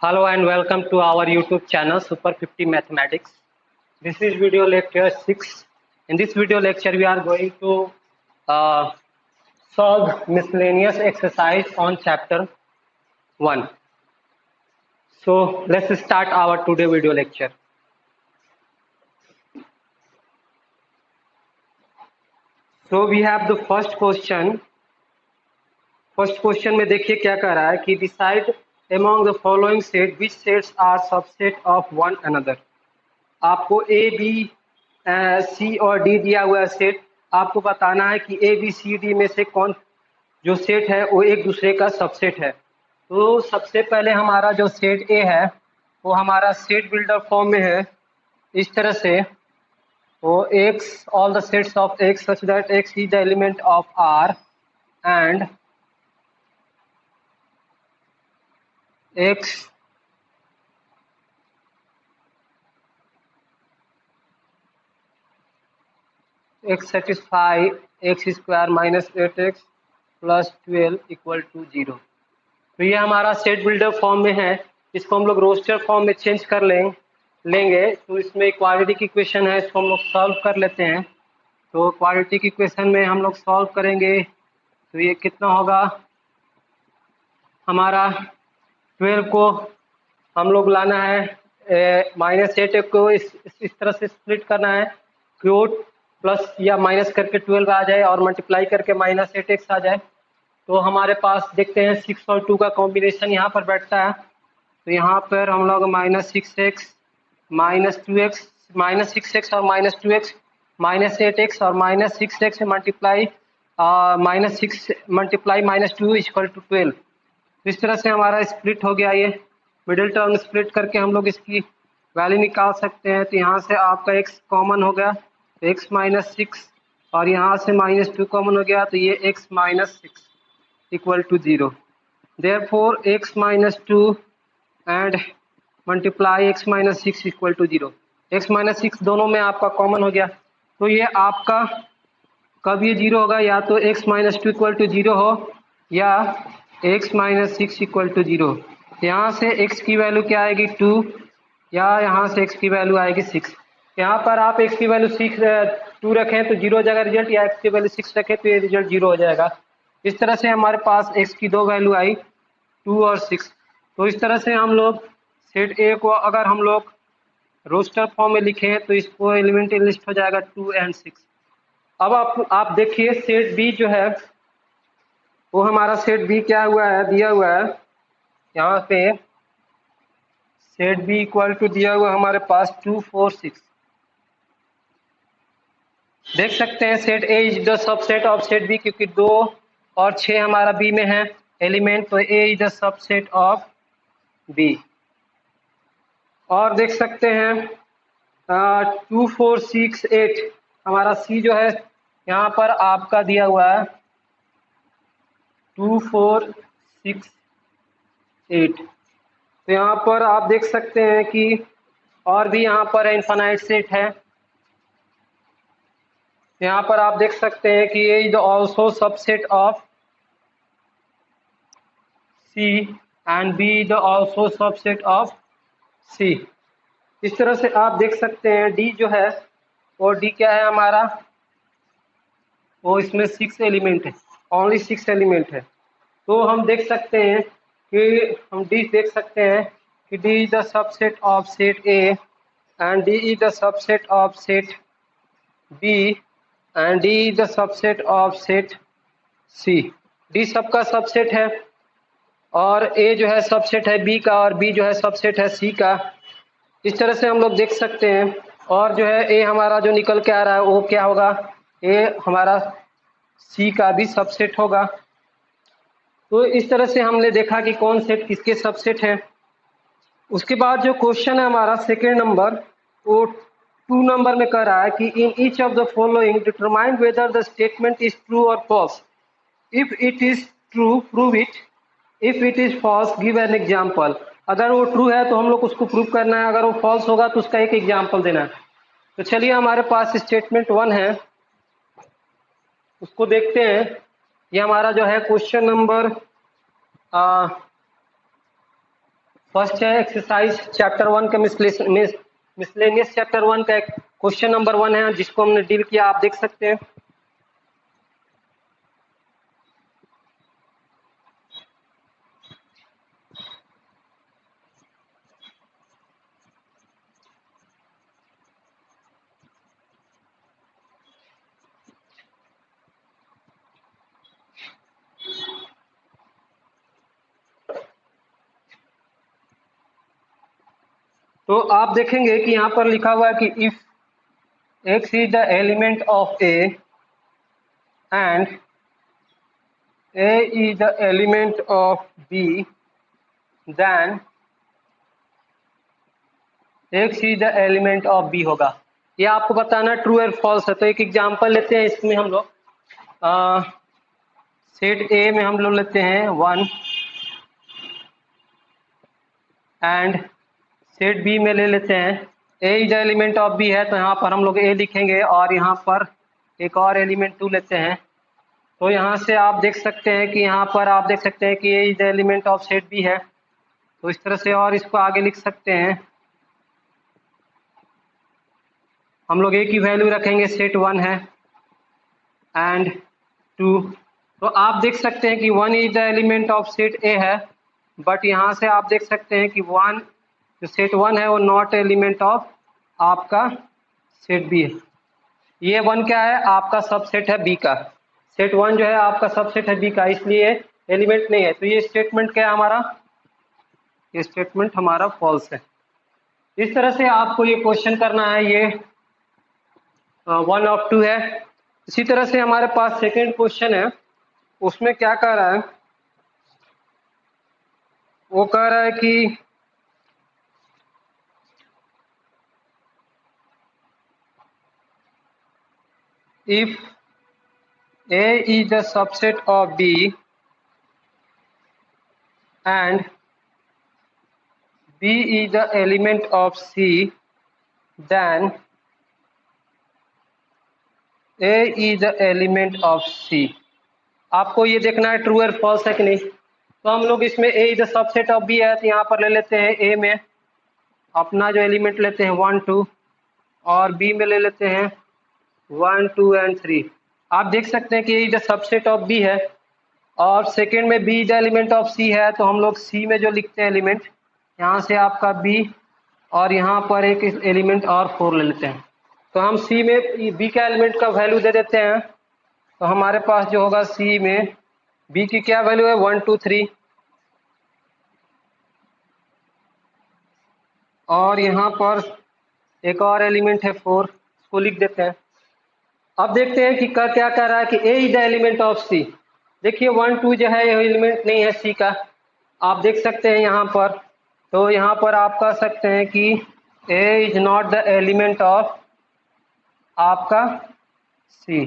Hello and welcome to our YouTube channel Super 50 Mathematics. This is video lecture 6. In this video lecture, we are going to uh, solve miscellaneous exercise on chapter 1. So let's start our today video lecture. So we have the first question. First question में देखिए क्या कह रहा है कि decide among the following set which sets are subset of one another. आपको A B C और D दिया हुआ है सेट, आपको बताना है कि ए बी सी डी में से कौन जो सेट है वो एक दूसरे का सबसेट है। तो सबसे पहले हमारा जो सेट ए है वो हमारा सेट बिल्डर फॉर्म में है इस तरह से, वो x all the sets of x such that x is the element of R and x satisfy x square minus 8x plus 12 equal to 0। तो ये हमारा सेट बिल्डर फॉर्म में है, इसको हम लोग रोस्टर फॉर्म में चेंज कर लेंगे। तो इसमें क्वाड्रेटिक इक्वेशन है, इसको हम लोग सॉल्व कर लेते हैं। तो क्वाड्रेटिक इक्वेशन में हम लोग सॉल्व करेंगे तो ये कितना होगा, हमारा 12 को हम लोग लाना है माइनस 8 को इस तरह से स्प्लिट करना है, क्यूट प्लस या माइनस करके 12 आ जाए और मल्टीप्लाई करके माइनस 8x आ जाए। तो हमारे पास देखते हैं 6 और 2 का कॉम्बिनेशन यहाँ पर बैठता है। तो यहाँ पर हम लोग minus 6x minus 2x minus 6x और माइनस 2x माइनस 8x और minus 6x multiply minus 6 multiply minus 2 equal to 12। इस तरह से हमारा स्प्लिट हो गया। ये मिडिल टर्म स्प्लिट करके हम लोग इसकी वैल्यू निकाल सकते हैं। तो यहाँ से आपका x कॉमन हो गया, तो x माइनस 6 और यहाँ से माइनस 2 कॉमन हो गया, तो ये x minus 6 equal to 0। Therefore x minus 2 and multiply x minus 6 equal to 0। x minus 6 दोनों में आपका कॉमन हो गया। तो ये आपका कब ये 0 होगा, या तो x माइनस 2 इक्वल टू 0 हो या x माइनस 6 इक्वल टू 0। यहाँ से x की वैल्यू क्या आएगी 2 या यहाँ से x की वैल्यू आएगी 6। यहाँ पर आप x की वैल्यू 2 रखें तो 0 हो जाएगा रिजल्ट, या x की वैल्यू 6 रखें तो ये रिजल्ट 0 हो जाएगा। इस तरह से हमारे पास x की दो वैल्यू आई 2 और 6। तो इस तरह से हम लोग सेट ए को अगर हम लोग रोस्टर फॉर्म में लिखें तो इसको एलिमेंट्री लिस्ट हो जाएगा 2 एंड 6। अब आप देखिए सेट बी जो है वो हमारा सेट बी क्या हुआ है, दिया हुआ है यहाँ पे सेट बी इक्वल टू दिया हुआ हमारे पास 2 4 6। देख सकते हैं set A is the subset of set B, क्योंकि 2 और 6 हमारा बी में है एलिमेंट, तो A is the subset of B. और देख सकते हैं 2 4 6 8 हमारा सी जो है यहाँ पर आपका दिया हुआ है 2 4 6 8। तो यहाँ पर आप देख सकते हैं कि और भी यहाँ पर इनफाइनाइट सेट है। यहाँ पर आप देख सकते हैं कि ये is also subset of C and B is also subset of C. इस तरह से आप देख सकते हैं डी जो है, और डी क्या है हमारा, वो इसमें 6 एलिमेंट है, ओनली 6 एलिमेंट है। तो हम देख सकते हैं कि हम डी देख सकते हैं कि D is the subset of set A and D is the subset of set B and D is the subset of set C. D सबका सबसेट है और ए जो है सबसेट है बी का और बी जो है सबसेट है सी का। इस तरह से हम लोग देख सकते हैं। और जो है ए हमारा जो निकल के आ रहा है वो क्या होगा, ए हमारा सी का भी सबसेट होगा। तो इस तरह से हमने देखा कि कौन सेट किसके सबसेट है। उसके बाद जो क्वेश्चन है हमारा सेकेंड नंबर, वो 2 नंबर में कह रहा है कि in each of the following determine whether the statement is true और false. If it is true prove it, if it is false give an example. अगर वो ट्रू है तो हम लोग उसको प्रूव करना है, अगर वो फॉल्स होगा तो उसका एक एग्जाम्पल देना है। तो चलिए हमारे पास स्टेटमेंट 1 है, उसको देखते हैं। ये हमारा जो है क्वेश्चन नंबर फर्स्ट है एक्सरसाइज चैप्टर 1 का मिसलेनियस चैप्टर 1 का एक क्वेश्चन नंबर 1 है जिसको हमने डील किया, आप देख सकते हैं। तो आप देखेंगे कि यहाँ पर लिखा हुआ है कि if x is the element of A and A is the element of B, then x is the element of B होगा। ये आपको बताना ट्रू और फॉल्स है। तो एक एग्जांपल लेते हैं, इसमें हम लोग सेट A में हम लोग लेते हैं 1 एंड सेट B में ले लेते हैं A is the element of B है, तो यहाँ पर हम लोग A लिखेंगे और यहाँ पर एक और एलिमेंट 2 लेते हैं। तो यहाँ से आप देख सकते हैं कि यहाँ पर आप देख सकते हैं कि A is the element of set B है। तो इस तरह से और इसको आगे लिख सकते हैं। हम लोग A की वैल्यू रखेंगे, सेट 1 है एंड 2। तो आप देख सकते हैं कि 1 is the element of set A है, बट यहाँ से आप देख सकते हैं कि 1 जो सेट 1 है वो नॉट एलिमेंट ऑफ आपका सेट B है। ये 1 क्या है, आपका सबसेट है B का। सेट 1 जो है आपका सबसेट है B का, इसलिए एलिमेंट नहीं है। तो ये स्टेटमेंट क्या है हमारा, ये स्टेटमेंट हमारा फॉल्स है। इस तरह से आपको ये क्वेश्चन करना है। ये 1 ऑफ 2 है। इसी तरह से हमारे पास सेकेंड क्वेश्चन है, उसमें क्या कह रहा है, वो कह रहा है कि if A is the subset of B and B is the element of C, then A is the element of C। आपको ये देखना है ट्रू और फॉल्स है कि नहीं। तो हम लोग इसमें A is the subset of B है, तो यहाँ पर ले लेते हैं A में अपना जो एलिमेंट लेते हैं 1 2 और B में ले लेते हैं 1 2 एंड 3। आप देख सकते हैं कि A is the subset of B है और सेकेंड में B is the element of C है। तो हम लोग C में जो लिखते हैं एलिमेंट, यहाँ से आपका B और यहाँ पर एक एलिमेंट और 4 ले लेते हैं। तो हम C में B का एलिमेंट का वैल्यू दे देते हैं। तो हमारे पास जो होगा C में B की क्या वैल्यू है 1 2 3 और यहाँ पर एक और एलिमेंट है 4, इसको लिख देते हैं। अब देखते हैं कि क्या कह रहा है कि A is the element of C। देखिए 1 2 जो है ये एलिमेंट नहीं है C का, आप देख सकते हैं यहाँ पर। तो यहाँ पर आप कह सकते हैं कि A is not the element of आपका C।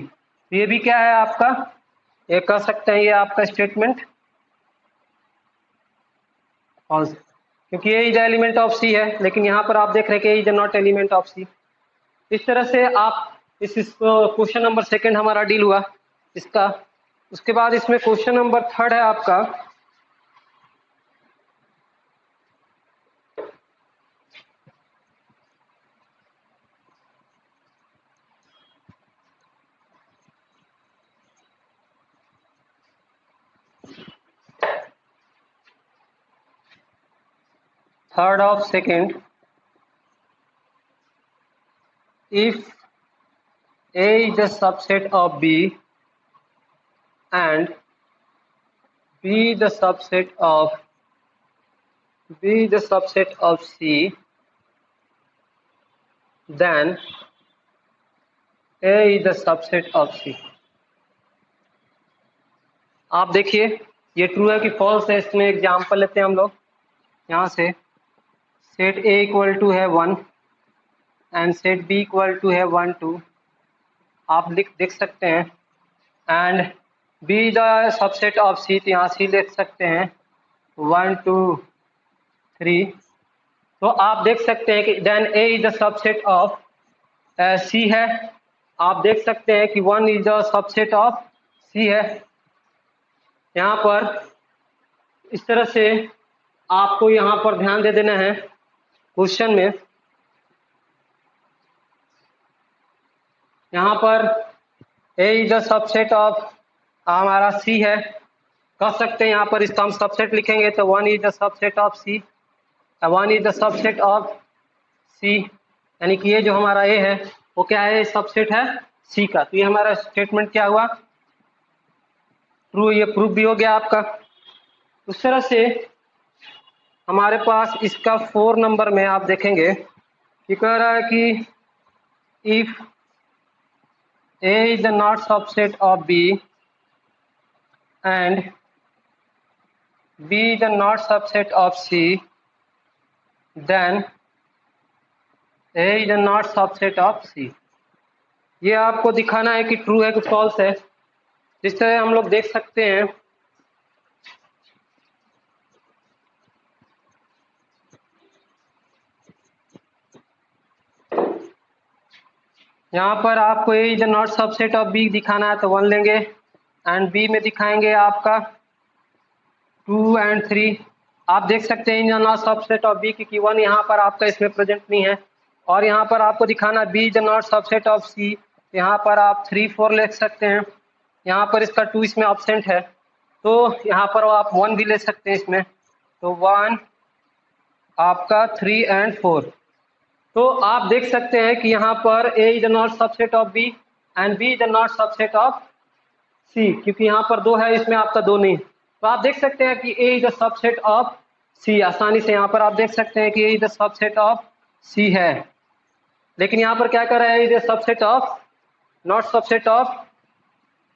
ये भी क्या है आपका, ये कह सकते हैं ये आपका स्टेटमेंट फॉल्स, क्योंकि A is the element of C है, लेकिन यहाँ पर आप देख रहे हैं कि A is not element of C। इस तरह से आप इस क्वेश्चन नंबर सेकंड हमारा डील हुआ इसका। उसके बाद इसमें क्वेश्चन नंबर थर्ड है आपका, third of second. If A is the subset of B and B the subset of C, then A is the subset of C। आप देखिए ये ट्रू है कि फॉल्स है। इसमें एग्जांपल लेते हैं हम लोग। यहाँ से सेट A इक्वल टू है 1 and set B equal to है 1 2, आप देख सकते हैं। And B the subset of C, तो यहाँ C देख सकते हैं 1 2 3। तो आप देख सकते हैं कि then A is the subset of C है। आप देख सकते हैं कि 1 is the subset of C है। यहाँ पर इस तरह से आपको यहाँ पर ध्यान दे देना है क्वेश्चन में। यहाँ पर A is the subset of हमारा सी है, कह सकते हैं यहाँ पर इसका हम सबसेट लिखेंगे तो 1 is the subset of C, 1 is the subset of C, यानी कि ये जो हमारा ए है वो क्या है, सबसेट है सी का। तो ये हमारा स्टेटमेंट क्या हुआ, ट्रू, ये प्रूफ भी हो गया आपका। उस तरह से हमारे पास इसका 4 नंबर में आप देखेंगे कि कह रहा है कि if A is the not subset of B and B is the not subset of C, then A is the not subset of C. ये आपको दिखाना है कि ट्रू है कि फॉल्स है। जिस तरह हम लोग देख सकते हैं यहाँ पर आपको A is not subset of B दिखाना है तो 1 लेंगे, एंड बी में दिखाएंगे आपका 2 एंड 3। आप देख सकते हैं in not subset of B क्योंकि 1 यहाँ पर आपका इसमें प्रेजेंट नहीं है, और यहाँ पर आपको दिखाना B is not subset of C, यहाँ पर आप 3 4 लिख सकते हैं। यहाँ पर इसका 2 इसमें ऑब्सेंट है तो यहाँ पर आप 1 भी ले सकते हैं इसमें, तो 1 आपका 3 एंड 4। तो आप देख सकते हैं कि यहाँ पर A is not subset of B and B is not subset of C, क्योंकि यहाँ पर 2 है इसमें आपका 2 नहीं। तो आप देख सकते हैं कि A is the subset of सी, आसानी से यहाँ पर आप देख सकते हैं कि A is the subset of सी है, लेकिन यहाँ पर क्या कर रहा है, is the subset of not subset of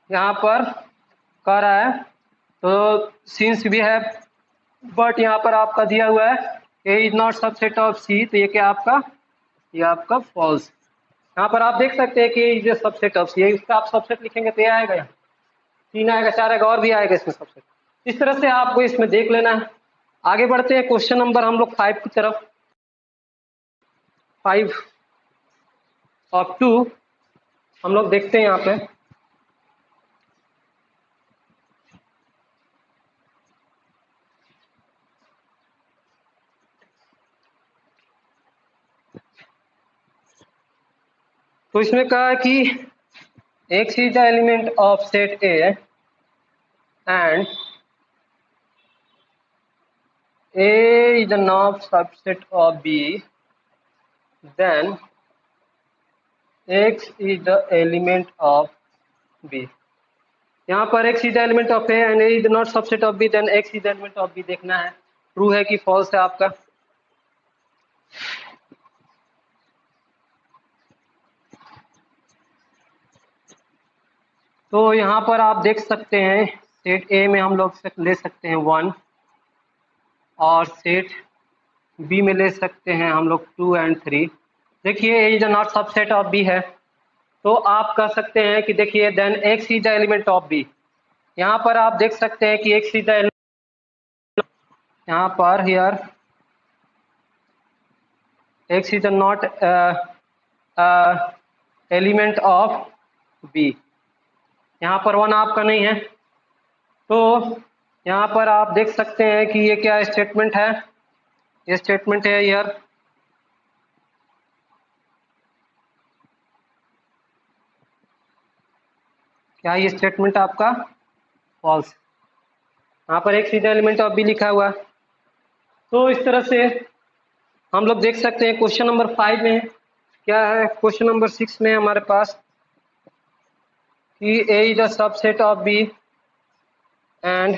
यहाँ पर कह रहा है, तो सिंस भी है बट यहाँ पर आपका दिया हुआ है A is not subset of सी, तो ये क्या आपका, ये आपका फॉल्स। यहाँ पर आप देख सकते हैं कि ये सबसेट ऑफ सी है, इसका आप सबसेट लिखेंगे तो ये आएगा, 3 आएगा, 4 आएगा, और भी आएगा इसमें सबसेट। इस तरह से आपको इसमें देख लेना है। आगे बढ़ते हैं क्वेश्चन नंबर हम लोग 5 की तरफ। 5 ऑफ 2 हम लोग देखते हैं यहाँ पे। तो इसमें कहा है कि x is the element of set A and A is the not subset of B, then x is the element of B। यहाँ पर x is the element of A and A is the not subset of B, then x is the element of B देखना है, true है कि false है आपका। तो यहाँ पर आप देख सकते हैं सेट ए में हम लोग ले सकते हैं 1 और सेट बी में ले सकते हैं हम लोग 2 एंड 3। देखिए A is not subset of B है, तो आप कह सकते हैं कि देखिए then X is the element of B. यहाँ पर आप देख सकते हैं कि एक्स इज द एलिमेंट, यहाँ पर here x is not element of B, यहाँ पर 1 आपका नहीं है। तो यहाँ पर आप देख सकते हैं कि ये क्या स्टेटमेंट है, ये स्टेटमेंट है यार, क्या ये स्टेटमेंट आपका फॉल्स, यहाँ पर एक सीधा एलिमेंट ऑफ बी लिखा हुआ। तो इस तरह से हम लोग देख सकते हैं क्वेश्चन नंबर 5 में क्या है, क्वेश्चन नंबर 6 में हमारे पास कि A is the subset of B and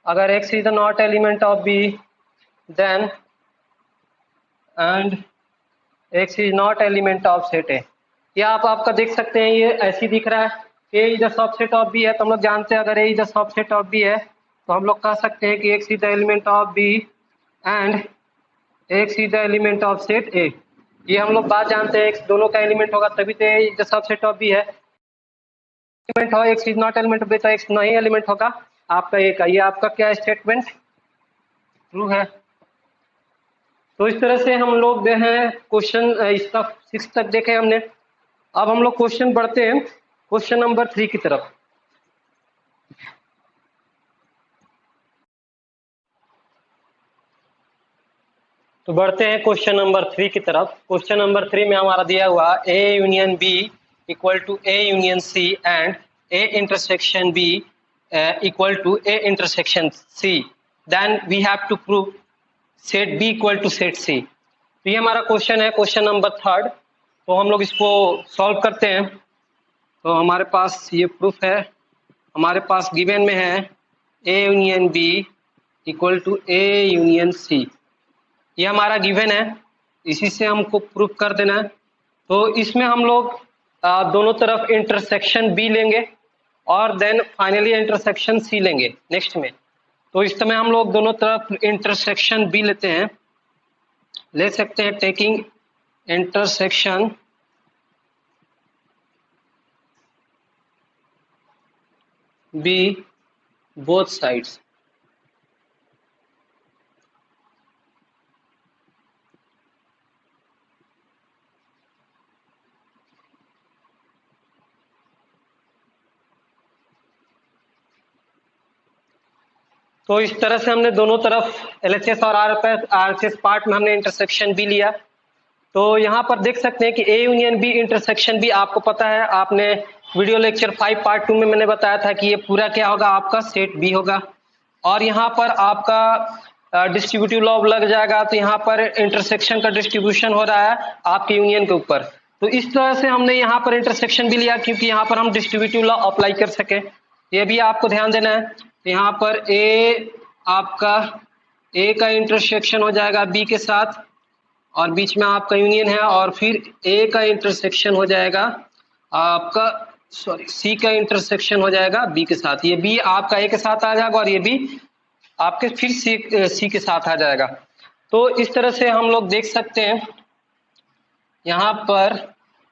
अगर X is the not element of B then and X is not element of set A. ये आप आपका देख सकते हैं, ये ऐसी दिख रहा है, A is the subset of B है, तो हम लोग जानते हैं अगर A is the subset of B है तो हम लोग कह सकते हैं कि X is the element of B and X is the element of set A. ये हम लोग बात जानते हैं, एक्स दोनों का एलिमेंट होगा तभी तो A is the subset of B है। एलिमेंट हो X is not element of B तो एक्स नहीं एलिमेंट होगा आपका ए का। ये आपका क्या स्टेटमेंट ट्रू है। तो इस तरह से हम लोग जो है क्वेश्चन इसका 6 तक देखे हमने। अब हम लोग क्वेश्चन बढ़ते हैं क्वेश्चन नंबर 3 की तरफ। तो बढ़ते हैं क्वेश्चन नंबर 3 की तरफ। क्वेश्चन नंबर 3 में हमारा दिया हुआ A union B equal to A union C and A intersection B equal to A intersection C, then we have to prove set B equal to set C. तो ये हमारा question है, question number 3। तो हम लोग इसको solve करते हैं। तो हमारे पास ये प्रूफ है, हमारे पास गिवन में है A union B equal to A union C, ये हमारा गिवन है, इसी से हमको प्रूफ कर देना है। तो इसमें हम लोग दोनों तरफ इंटरसेक्शन बी लेंगे और देन फाइनली इंटरसेक्शन सी लेंगे नेक्स्ट में। तो इस समय हम लोग दोनों तरफ इंटरसेक्शन बी लेते हैं, ले सकते हैं taking intersection B both sides. तो इस तरह से हमने दोनों तरफ एलएचएस और आरएचएस पार्ट में हमने इंटरसेक्शन बी लिया। तो यहाँ पर देख सकते हैं कि A union B intersection B, आपको पता है, आपने वीडियो लेक्चर 5 पार्ट 2 में मैंने बताया था कि ये पूरा क्या होगा, आपका सेट बी होगा। और यहाँ पर आपका डिस्ट्रीब्यूटिव लॉ लग जाएगा। तो यहाँ पर इंटरसेक्शन का डिस्ट्रीब्यूशन हो रहा है आपके यूनियन के ऊपर। तो इस तरह से हमने यहाँ पर इंटरसेक्शन भी लिया क्योंकि यहाँ पर हम डिस्ट्रीब्यूटिव लॉ अप्लाई कर सके, ये भी आपको ध्यान देना है। यहाँ पर ए आपका ए का इंटरसेक्शन हो जाएगा बी के साथ और बीच में आपका यूनियन है, और फिर ए का इंटरसेक्शन हो जाएगा आपका सी का इंटरसेक्शन हो जाएगा बी के साथ। ये बी आपका ए के साथ आ जाएगा और ये बी आपके फिर सी के साथ आ जाएगा। तो इस तरह से हम लोग देख सकते हैं यहाँ पर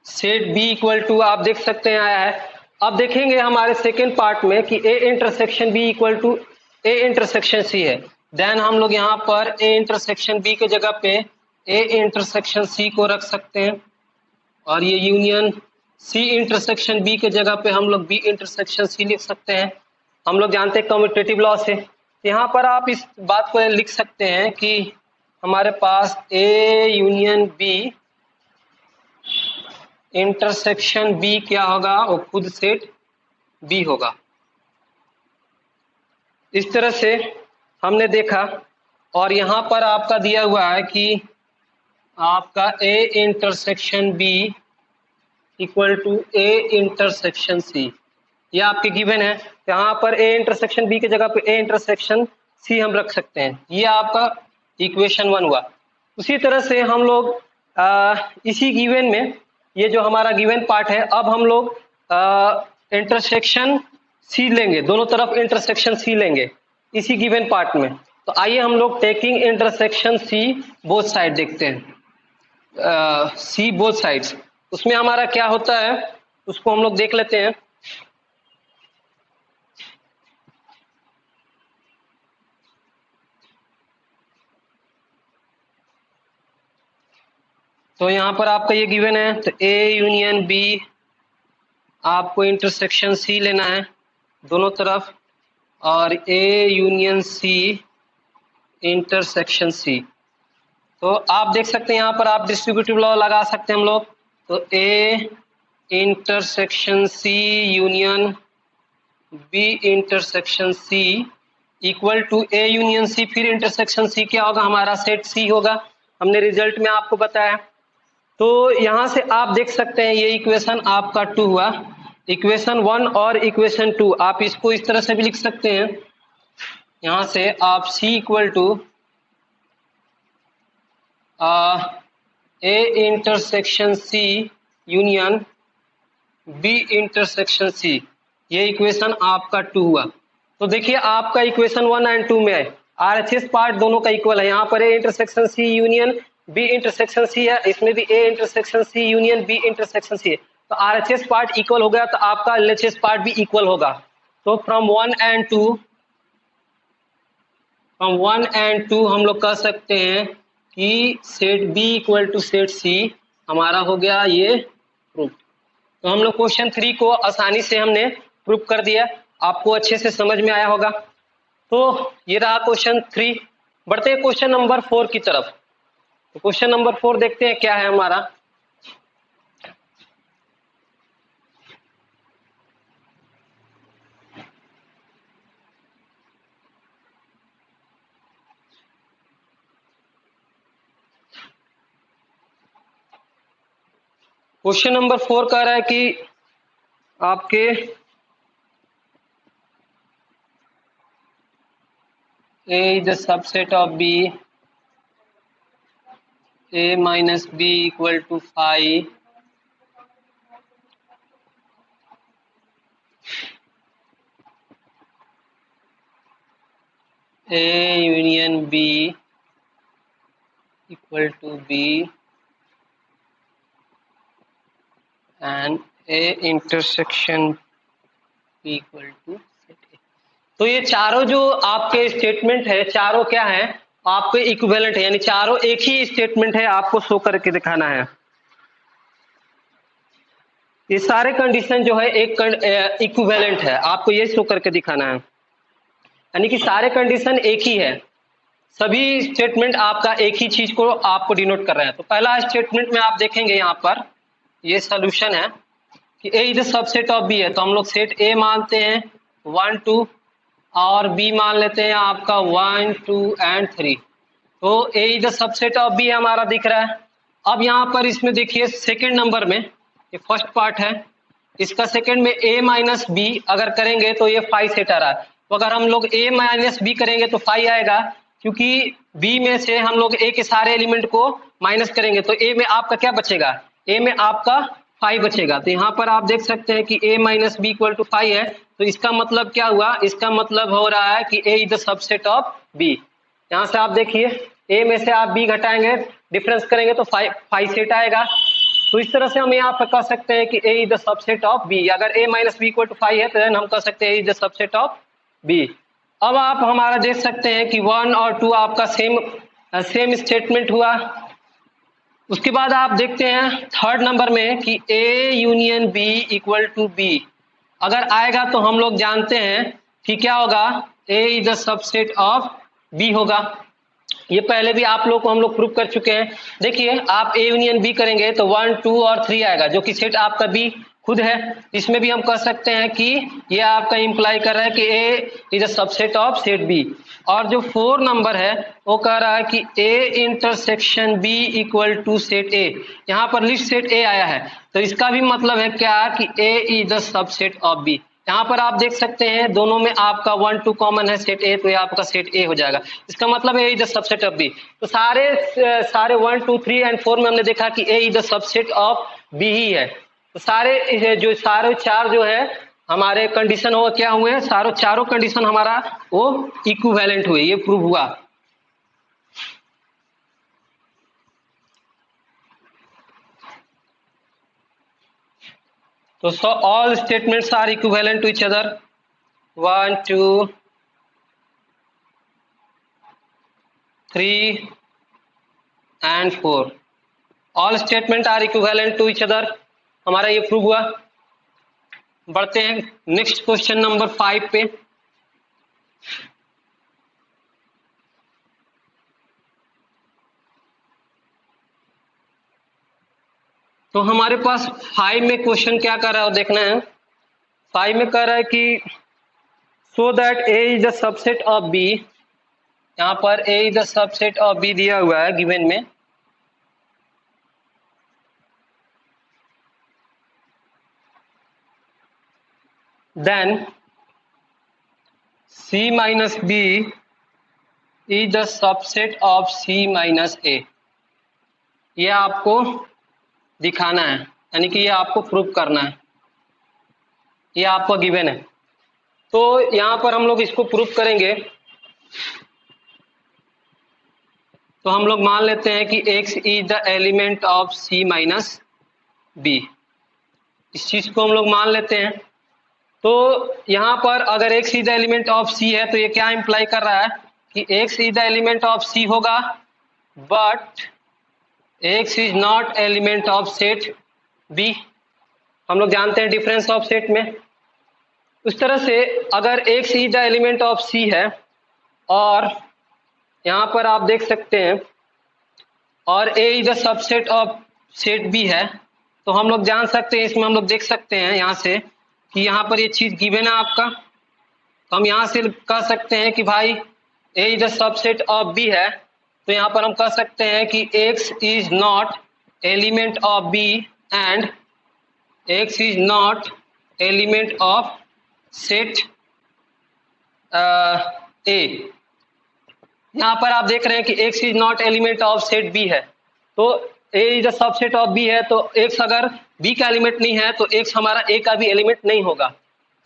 सेट बी इक्वल टू आप देख सकते हैं आया है। अब देखेंगे हमारे सेकेंड पार्ट में कि A intersection B equal to A intersection C है। देन हम लोग यहाँ पर ए इंटरसेक्शन बी के जगह पे ए इंटरसेक्शन सी को रख सकते हैं और ये यूनियन सी इंटरसेक्शन बी के जगह पे हम लोग बी इंटरसेक्शन सी लिख सकते हैं। हम लोग जानते हैं कम्यूटेटिव लॉ से। यहाँ पर आप इस बात को लिख सकते हैं कि हमारे पास A union B intersection B क्या होगा, वो खुद सेट बी होगा। इस तरह से हमने देखा। और यहाँ पर आपका दिया हुआ है कि आपका A intersection B equal to A intersection C, ये आपके गिवन है। यहाँ पर ए इंटरसेक्शन बी की जगह पे ए इंटरसेक्शन सी हम रख सकते हैं। ये आपका इक्वेशन 1 हुआ। उसी तरह से हम लोग इसी गिवन में, ये जो हमारा गिवन पार्ट है, अब हम लोग इंटरसेक्शन सी लेंगे, दोनों तरफ इंटरसेक्शन सी लेंगे इसी गिवन पार्ट में। तो आइए हम लोग taking intersection C both side देखते हैं। सी बोथ साइड्स, उसमें हमारा क्या होता है उसको हम लोग देख लेते हैं। तो यहाँ पर आपका ये गिवन है, तो ए यूनियन बी आपको इंटरसेक्शन सी लेना है दोनों तरफ, और ए यूनियन सी इंटरसेक्शन सी। तो आप देख सकते हैं यहाँ पर आप डिस्ट्रीब्यूटिव लॉ लगा सकते हैं हम लोग। तो A intersection C union B intersection C equal to A union C, फिर इंटरसेक्शन सी क्या होगा, हमारा सेट सी होगा। हमने रिजल्ट में आपको बताया। तो यहाँ से आप देख सकते हैं ये इक्वेशन आपका 2 हुआ, इक्वेशन 1 और इक्वेशन 2। आप इसको इस तरह से भी लिख सकते हैं, यहाँ से आप C equal to A intersection C union B intersection C, ये इक्वेशन आपका 2 हुआ। तो देखिए आपका इक्वेशन 1 एंड 2 में आरएचएस पार्ट दोनों का इक्वल है। यहाँ पर A intersection C union B intersection C है, इसमें भी A intersection C union B intersection C है। तो आरएचएस पार्ट इक्वल हो गया तो आपका एलएचएस पार्ट भी इक्वल होगा। तो फ्रॉम 1 एंड 2 हम लोग कह सकते हैं कि set B equal to set C हमारा हो गया ये प्रूफ। तो हम लोग क्वेश्चन 3 को आसानी से हमने प्रूफ कर दिया, आपको अच्छे से समझ में आया होगा। तो ये रहा क्वेश्चन 3। बढ़ते हैं क्वेश्चन नंबर 4 की तरफ। तो क्वेश्चन नंबर 4 देखते हैं क्या है हमारा। क्वेश्चन नंबर 4 कह रहा है कि आपके A is the subset of B, A minus B equal to phi, A union B equal to B and A intersection B equal to set A। तो ये चारों जो आपके स्टेटमेंट है, चारों क्या है, आपके इक्विवेलेंट है, यानी चारों एक ही स्टेटमेंट है, आपको शो करके दिखाना है। ये सारे कंडीशन जो है एक इक्विवेलेंट है, आपको ये शो करके दिखाना है, यानी कि सारे कंडीशन एक ही है, सभी स्टेटमेंट आपका एक ही चीज को आपको डिनोट कर रहे हैं। तो पहला स्टेटमेंट में आप देखेंगे यहाँ पर ये सोल्यूशन है कि A is the subset of B है, तो हम लोग सेट A मानते हैं 1 2 और B मान लेते हैं आपका 1 2 एंड 3। तो A is the subset of B हमारा दिख रहा है। अब यहाँ पर इसमें देखिए सेकेंड नंबर में ये फर्स्ट पार्ट है, इसका सेकेंड में A माइनस बी अगर करेंगे तो ये 5 सेट आ रहा है। तो अगर हम लोग A माइनस बी करेंगे तो 5 आएगा, क्योंकि B में से हम लोग A के सारे एलिमेंट को माइनस करेंगे तो A में आपका क्या बचेगा, A में आपका 5 बचेगा। तो यहाँ पर आप देख सकते हैं कि A minus B equal to 5 है, तो इसका मतलब क्या हुआ, इसका मतलब हो रहा है कि A is the subset of B। यहाँ से आप देखिए A में से आप B घटाएंगे, डिफरेंस करेंगे तो 5 सेट आएगा। तो इस तरह से हम यहाँ पर कह सकते हैं कि A is the subset of B। अगर A minus B equal to 5 है तो देन हम कह सकते हैं A is the subset of B। अब आप हमारा देख सकते हैं कि 1 और 2 आपका सेम स्टेटमेंट हुआ। उसके बाद आप देखते हैं थर्ड नंबर में कि A union B equal to B अगर आएगा तो हम लोग जानते हैं कि क्या होगा, A is the subset of B होगा। ये पहले भी आप लोग को हम लोग प्रूव कर चुके हैं। देखिए आप A यूनियन B करेंगे तो 1 2 और 3 आएगा, जो कि सेट आपका B खुद है। इसमें भी हम कह सकते हैं कि ये आपका इंप्लाई कर रहा है कि A is a subset of set B। और जो 4 नंबर है वो कह रहा है कि A intersection B equal to set A। यहाँ पर लिस्ट सेट A आया है, तो इसका भी मतलब है क्या कि A is the subset of B। यहाँ पर आप देख सकते हैं दोनों में आपका 1 2 कॉमन है सेट A, तो ये आपका सेट A हो जाएगा। इसका मतलब A is the subset of B। तो सारे 1 2 3 एंड 4 में हमने देखा कि A is the subset of B ही है। तो सारे चार जो है हमारे कंडीशन हो क्या हुए, चारों कंडीशन हमारा वो इक्विवेलेंट हुए, ये प्रूव हुआ। तो all statements are equivalent to each other, 1 2 3 and 4 all statement are equivalent to each other, हमारा ये प्रूव हुआ। बढ़ते हैं नेक्स्ट क्वेश्चन नंबर 5 पे। तो हमारे पास 5 में क्वेश्चन क्या कर रहा है देखना है। 5 में कह रहा है कि so that A is the subset of B, यहाँ पर A is the subset of B दिया हुआ है गिवन में। Then C minus B is the subset of C minus A। ये आपको दिखाना है, यानी कि ये आपको प्रूव करना है, ये आपका गिवन है। तो यहाँ पर हम लोग इसको प्रूव करेंगे। तो हम लोग मान लेते हैं कि X is the element of C minus B, इस चीज को हम लोग मान लेते हैं। तो यहाँ पर अगर X is the element of C है तो ये क्या इंप्लाई कर रहा है कि X is the element of C होगा, but X is not element of set B। हम लोग जानते हैं डिफरेंस ऑफ सेट में। उस तरह से अगर X is the element of C है और यहाँ पर आप देख सकते हैं और A is the subset of set B है, तो हम लोग जान सकते हैं, इसमें हम लोग देख सकते हैं यहाँ से कि यहाँ पर ये चीज गिवन है आपका, तो हम यहाँ से कह सकते हैं कि भाई A is the subset of B है, तो यहाँ पर हम कह सकते हैं कि X is not element of B and X is not element of set A. यहाँ पर आप देख रहे हैं कि x is not element of set b है, तो a is the subset of b है, तो x अगर b का एलिमेंट नहीं है तो x हमारा a का भी एलिमेंट नहीं होगा,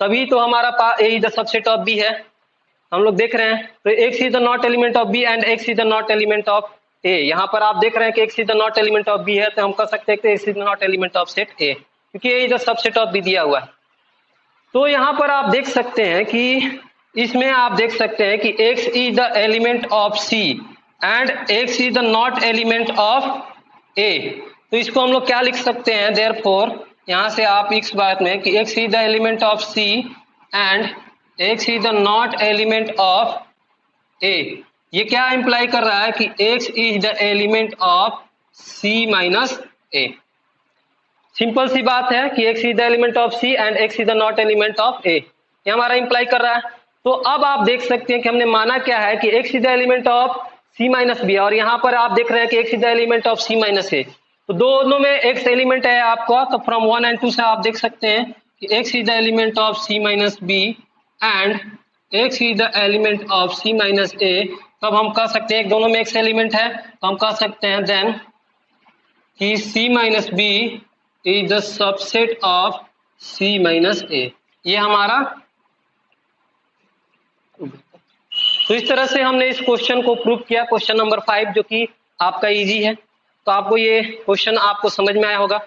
तभी तो हमारा a is the subset of b है। हम लोग देख रहे हैं तो x is the not element of b and x is the not element of a। यहाँ पर आप देख रहे हैं कि x is the not element of b है, तो हम कह सकते हैं कि x is not element of set a, क्योंकि a is the subset of b दिया हुआ है। तो यहाँ पर आप देख सकते हैं कि इसमें आप देख सकते हैं कि x is the element of c and x is the not element of a। तो इसको हम लोग क्या लिख सकते हैं, देयरफॉर यहाँ से आप इस बात में कि x is the element of c and x is the not element of a, ये क्या इंप्लाई कर रहा है कि x is the element of c minus a। Simple सी बात है कि x is the element of c and x is the not element of a, ये हमारा इंप्लाई कर रहा है। तो अब आप देख सकते हैं कि हमने माना क्या है कि x is the element of c minus B, और यहाँ पर आप देख रहे हैं कि x is the element of c minus a, तो दोनों में x एलिमेंट है आपका, तो फ्रॉम 1 एंड 2 से आप देख सकते हैं कि x is the element of c minus B and x is the element of c minus a। तब हम कह सकते हैं दोनों में x एलिमेंट है, तो हम कह सकते हैं देन कि c minus B is the subset of c minus a, ये हमारा। तो इस तरह से हमने इस क्वेश्चन को प्रूव किया, क्वेश्चन नंबर 5, जो कि आपका इजी है। तो आपको ये क्वेश्चन आपको समझ में आया होगा।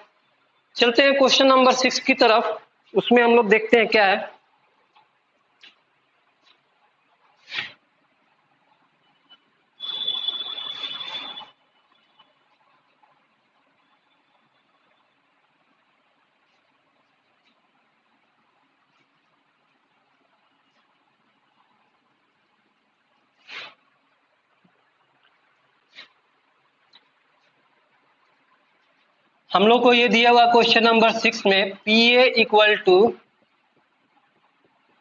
चलते हैं क्वेश्चन नंबर 6 की तरफ, उसमें हम लोग देखते हैं क्या है। हम लोग को ये दिया हुआ क्वेश्चन नंबर 6 में PA इक्वल टू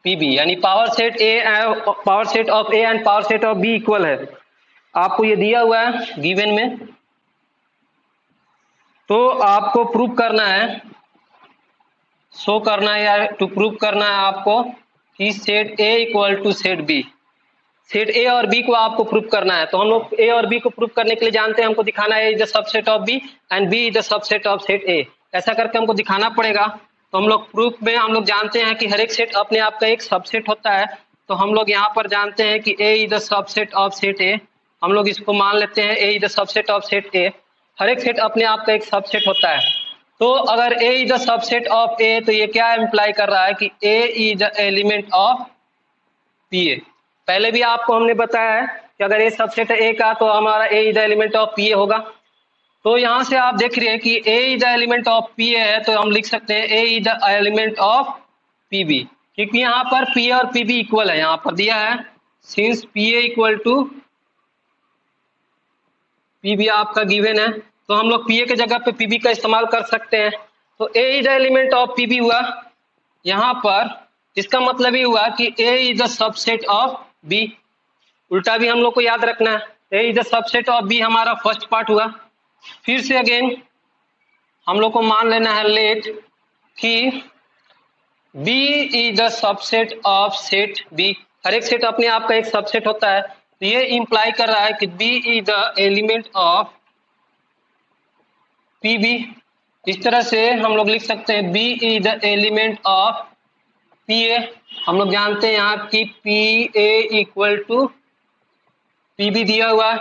PB, यानी power set of A and power set of B equal है, आपको ये दिया हुआ है गिवन में। तो आपको प्रूव करना है, शो करना है या टू प्रूव करना है आपको कि set A equal to set B, set A और B को आपको प्रूव करना है। तो हम लोग A और B को प्रूव करने के लिए जानते हैं, हमको दिखाना है A is the subset of B and B is the subset of set A, ऐसा करके हमको दिखाना पड़ेगा। तो हम लोग प्रूफ में हम लोग जानते हैं कि हर एक सेट अपने आप का एक सबसेट होता है, तो हम लोग यहाँ पर जानते हैं कि A is the subset of set A, हम लोग इसको मान लेते हैं A is the subset of set A। हर एक सेट अपने आप का एक सबसेट होता है, तो अगर A is the subset of A, तो ये क्या इम्प्लाई कर रहा है कि A is the element of PA। पहले भी आपको हमने बताया है कि अगर A सबसेट है A का, तो हमारा A is the element of PA होगा। तो यहाँ से आप देख रहे हैं कि A is the element of PA है, तो हम लिख सकते हैं A is the element of PB, क्योंकि यहाँ पर PA और PB इक्वल है, यहाँ पर दिया है since PA equal to PB आपका गिवन है, तो हम लोग PA के जगह पे PB का इस्तेमाल कर सकते हैं। तो A is the element of PB हुआ यहाँ पर, इसका मतलब ये हुआ कि A is the subset of B। उल्टा भी हम लोग को याद रखना है, A is the subset of B हमारा फर्स्ट पार्ट हुआ। फिर से अगेन हम लोग को मान लेना है लेट कि B is the subset of set B, हर एक सेट अपने आप का एक सबसेट होता है, तो ये इंप्लाई कर रहा है कि B is the element of PB। इस तरह से हम लोग लिख सकते हैं B is the element of PA। हम लोग जानते हैं यहाँ की PA इक्वल टू PB दिया हुआ है,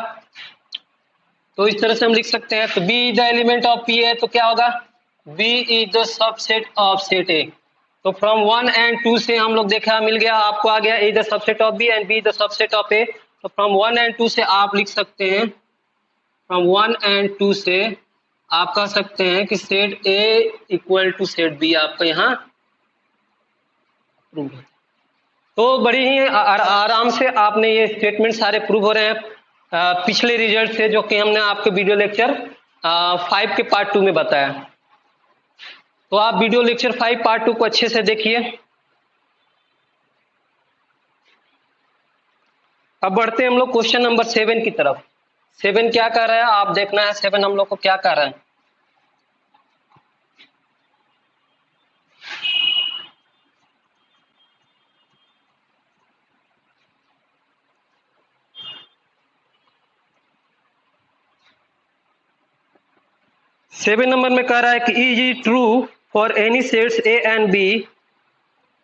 तो इस तरह से हम लिख सकते हैं। तो B is the element of PA, तो क्या होगा B is the subset of set A। तो फ्रॉम 1 एंड 2 से हम लोग देखा मिल गया, आपको आ गया A is the subset of B and B is the subset of A। तो फ्रॉम 1 एंड 2 से आप लिख सकते हैं, फ्रॉम 1 एंड 2 से आप कह सकते हैं कि set A equal to set B आपका यहाँ प्रूव है। तो बड़ी ही आराम से आपने ये स्टेटमेंट सारे प्रूव हो रहे हैं। पिछले रिजल्ट से, जो कि हमने आपके वीडियो लेक्चर 5 के पार्ट 2 में बताया। तो आप वीडियो लेक्चर 5 पार्ट 2 को अच्छे से देखिए। अब बढ़ते हैं हम लोग क्वेश्चन नंबर 7 की तरफ। 7 क्या कर रहा है आप देखना है, 7 हम लोग को क्या कर रहा है। सेवन नंबर में कह रहा है कि is it true for any sets A and B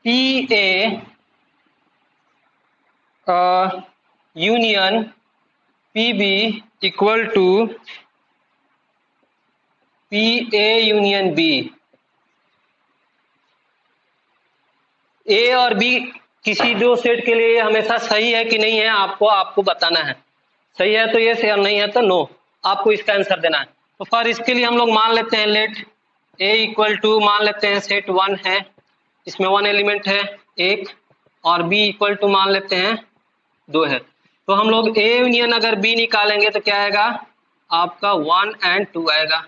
P A union P B equal to P A union B. A और बी किसी दो सेट के लिए हमेशा सही है कि नहीं है, आपको बताना है। सही है तो यस और नहीं है तो नो, आपको इसका आंसर देना है। तो फॉर इसके लिए हम लोग मान लेते हैं लेट ए इक्वल टू, मान लेते हैं सेट 1 है, इसमें 1 एलिमेंट है 1, और बी इक्वल टू मान लेते हैं 2 है। तो हम लोग ए यूनियन अगर बी निकालेंगे तो क्या आएगा आपका 1 और 2 आएगा।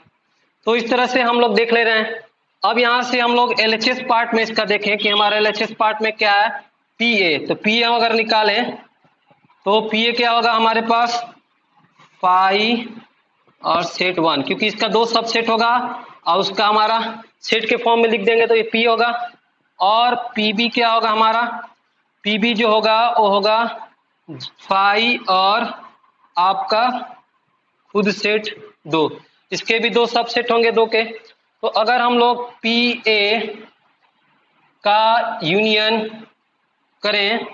तो इस तरह से हम लोग देख ले रहे हैं। अब यहाँ से हम लोग एलएचएस पार्ट में इसका देखें कि हमारा एलएचएस पार्ट में क्या है पी ए। तो पी ए अगर निकालें तो पी ए क्या होगा हमारे पास फाई और सेट 1, क्योंकि इसका 2 सबसेट होगा और उसका हमारा सेट के फॉर्म में लिख देंगे तो ये पी होगा। और पीबी क्या होगा हमारा, पीबी जो होगा वो होगा फाई और आपका खुद सेट 2, इसके भी 2 सबसेट होंगे 2 के। तो अगर हम लोग पी ए का यूनियन करें